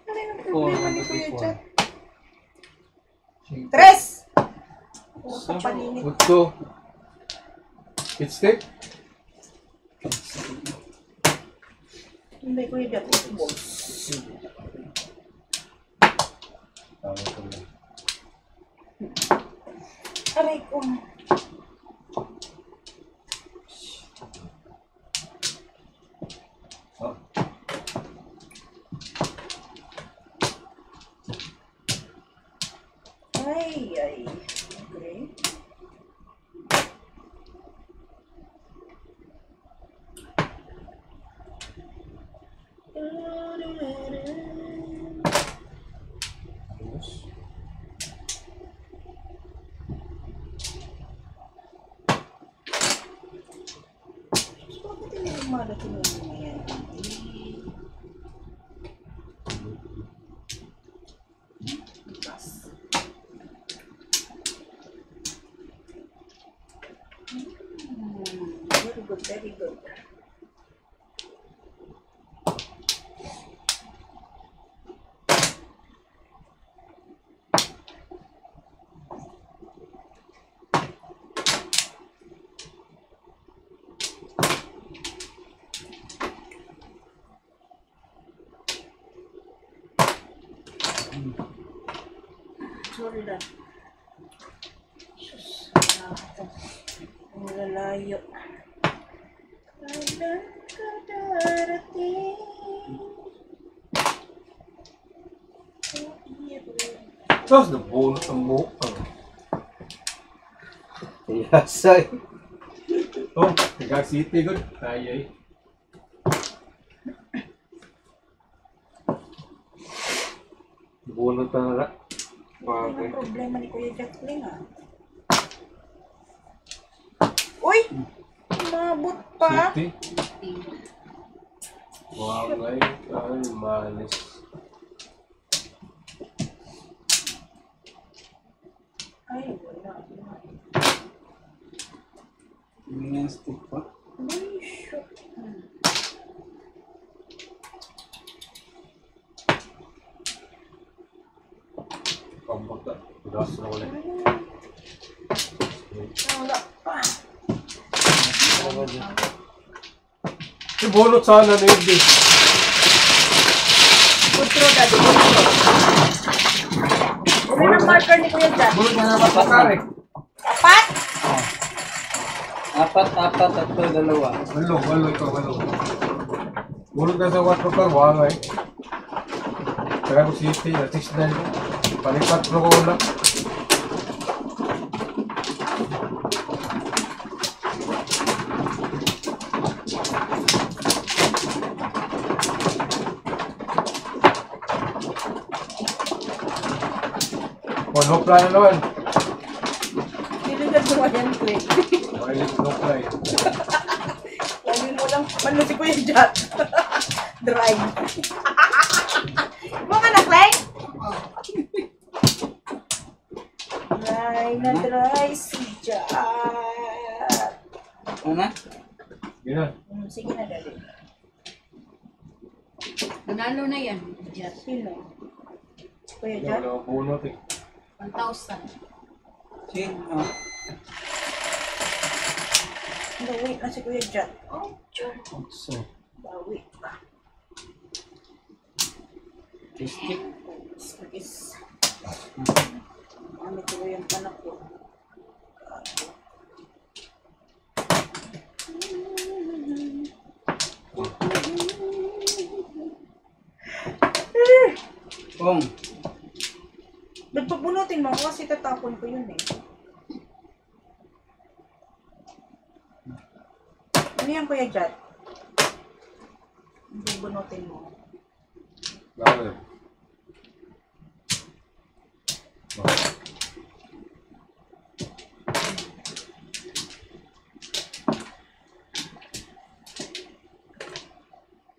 Speaker 1: Ano yung
Speaker 4: Oh,
Speaker 1: problema ni Kuya
Speaker 4: 154.
Speaker 1: Chat? Tres! Oh, kapaninit.
Speaker 3: Utso. Hit stick.
Speaker 1: Hindi, Kuya Chat.
Speaker 3: Tama ko lang.
Speaker 1: Aray ko.
Speaker 3: Oh.
Speaker 1: Ay. Okay.
Speaker 3: Ayos.
Speaker 1: Bakit hindi lumadating yung mga yan? Bas. Very good, very good. Sorry lang. Sus, ang lalayo. Kailan ka darating?
Speaker 3: Tapos nabunot ang mukha.
Speaker 4: Yasay.
Speaker 3: Oh, Tagal City good. Kaya eh. Bunot na nala.
Speaker 1: Ano ang problema ni Kuya Jacqueline ah? Uy! Mabot pa.
Speaker 3: City. Wangay. Ay, malis.
Speaker 1: Ay, wala.
Speaker 4: Hindi na stick pa.
Speaker 1: Ay, shoot.
Speaker 3: Pambata. Udas na ulit.
Speaker 1: Wala pa.
Speaker 3: Bunot sana na yun di.
Speaker 1: Putro, Daddy. Ano ang marker ni Kuya Jack?
Speaker 3: Bunot na naman sa kare.
Speaker 1: Apat?
Speaker 4: Apat, tatlo, dalawa.
Speaker 3: Walo ikaw, walo. Bunot na sa water par, wangay. Tagal City, natis na yun. Palipat pro ko lang. Monopla na naman.
Speaker 1: Niligan mo yan, Clay.
Speaker 3: Mahilig monopla eh.
Speaker 1: Lagi mo lang palo si Kuya Jack. Drive. Mga na, Clay? Dry na dry si Jack.
Speaker 4: Ano?
Speaker 3: Yun na.
Speaker 1: Sige na, Daddy.
Speaker 2: Nanalo na yan. Jet.
Speaker 1: Sino? Kuya
Speaker 3: Yung
Speaker 1: Jack?
Speaker 3: wala bunot eh.
Speaker 2: 1,000.
Speaker 4: Sige.
Speaker 1: Bawi na si Kuya Jack.
Speaker 2: Oh, sure.
Speaker 4: So,
Speaker 1: Bawi pa.
Speaker 4: stick.
Speaker 1: Spagis. Ano ko yung anak ko?
Speaker 4: Kung.
Speaker 1: Bunutin mo ako kasi tatapon ko yun eh. Ano yan, Kuya Jat? Hindi bunutin mo.
Speaker 3: Bakit? Bakit?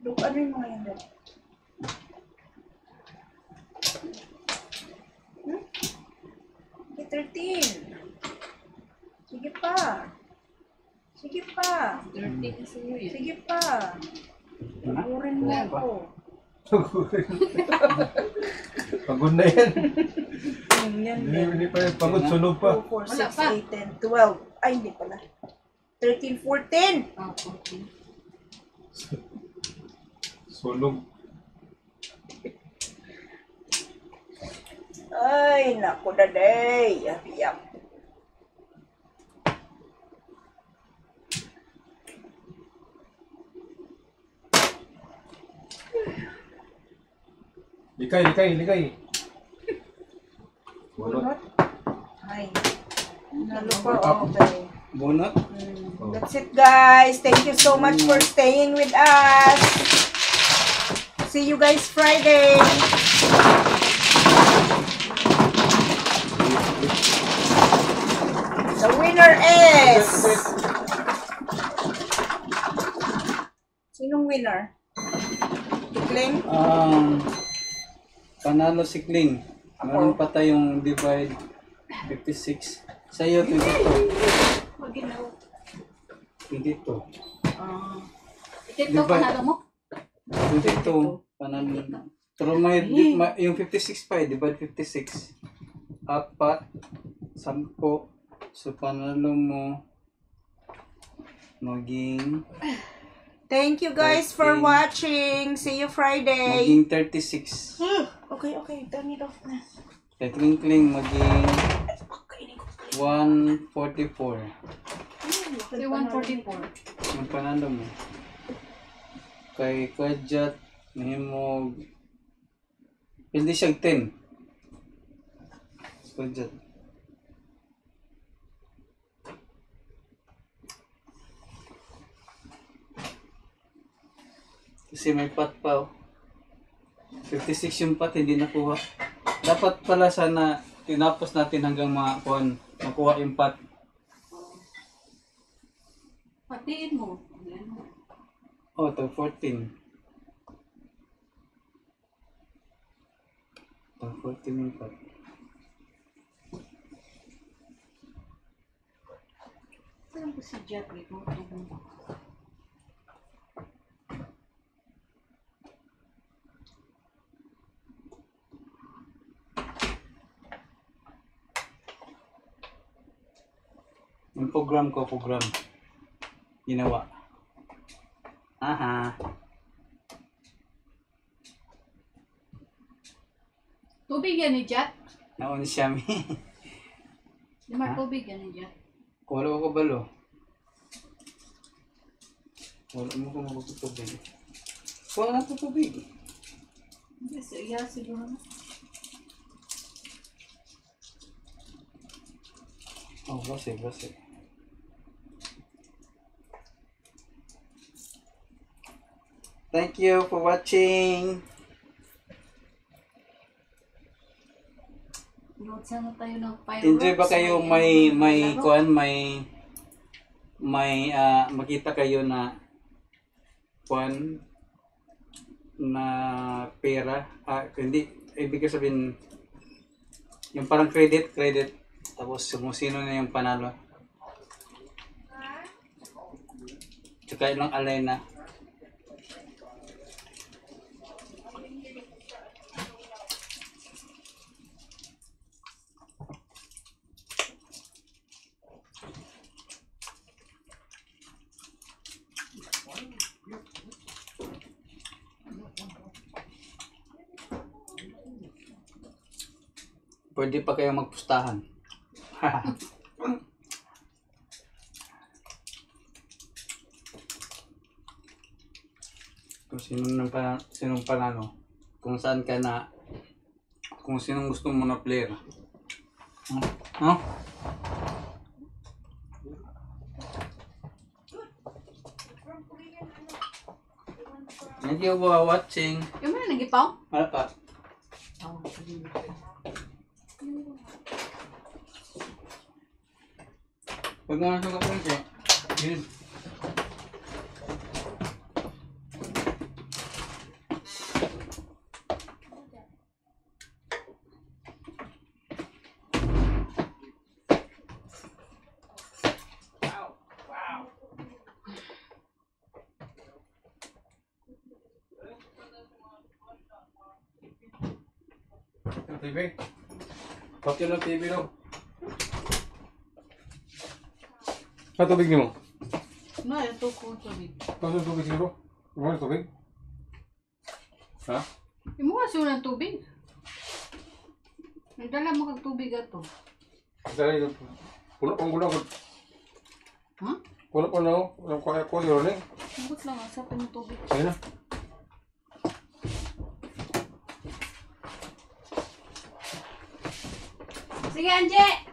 Speaker 1: Look, ano yung mga yan, Jat? Okay, 13. Sige pa. Sige pa.
Speaker 2: 30 kasi yun.
Speaker 1: Sige pa. Tugurin mo ako.
Speaker 3: Pagod na yan.
Speaker 1: Yan,
Speaker 3: Hindi pa yan. Pagod, sunog pa.
Speaker 1: 2, 4,
Speaker 2: Wala
Speaker 1: 6,
Speaker 2: pa.
Speaker 1: 8, 10, 12. Ay, hindi pala. 13, 14.
Speaker 2: Ah, 14.
Speaker 3: Sunog.
Speaker 1: Ay, naku na day. Iyak.
Speaker 3: Likay. Bunot.
Speaker 1: Bunot? Ay. Nalo pa, okay.
Speaker 4: Bunot?
Speaker 1: That's it, guys. Thank you so much for staying with us. See you guys Friday. The winner is... Sinong winner? Tikling?
Speaker 4: Panalo si Kling. Meron pa tayong divide 56. Sa iyo, 22.
Speaker 2: Wag ginaw.
Speaker 4: 22.
Speaker 2: Ito panalo mo?
Speaker 4: 22. Panalo. Pero yung 56 pa eh, divide 56. 4, 10. So panalo mo maging
Speaker 1: Thank you guys for
Speaker 4: 13.
Speaker 1: watching. See you Friday.
Speaker 4: maging 36.
Speaker 1: Okay. Turn it off na.
Speaker 4: Kay Kling Kling maging 144.
Speaker 2: Say 144.
Speaker 4: Yung panalo mo. Kay Kajat mo hindi siya 10. Kajat. Kasi may pot pa oh. 56 yung pot, hindi nakuha. Dapat pala sana tinapos natin hanggang makuha yung pot.
Speaker 2: Patiin mo. Ayan.
Speaker 4: Oh, to 14. To 14 yung pot.
Speaker 2: Parang ko si Jack eh.
Speaker 4: Yung program ginawa. Aha.
Speaker 2: Tubig yan ni Jack.
Speaker 4: Naon siya mi.
Speaker 2: Di ba tubig yan ni Jack?
Speaker 4: Wala ko balo. Wala mo ko magtutubig. Wala na tubig.
Speaker 2: Yes, yeah, siguro na.
Speaker 4: Oh, base. Thank you for watching.
Speaker 2: Load sana tayo ng fireworks.
Speaker 4: Enjoy ba kayo may makita kayo na na pera, hindi ibig sabihin yung parang credit tapos kung sino na yung panalo tsaka ilang alay na pwede pa kayo magpustahan. Kung sinong panalo, kung saan ka na, kung sinong gusto mo na player. Huh? Thank you for watching.
Speaker 2: Yung mo na nagipaw?
Speaker 4: Ano pa?
Speaker 2: Oo.
Speaker 4: Huwag mo nga sa kapunti. Yun.
Speaker 3: Yung TV. Pati ng TV no. Sa tubig niyo mo?
Speaker 2: No, ito ko tubig.
Speaker 3: Tapos yung tubig siguro? Yung mga tubig? Ha?
Speaker 2: Yung mo kasi ng tubig. Nagdala mo kag tubig ato.
Speaker 3: Dahil yung puno pang gulang ko.
Speaker 2: Ha?
Speaker 3: Puno pa na ako. Walang kaya ko yun eh.
Speaker 2: Hugot lang, asapin mo tubig.
Speaker 3: Sige na.
Speaker 2: Sige, Anje!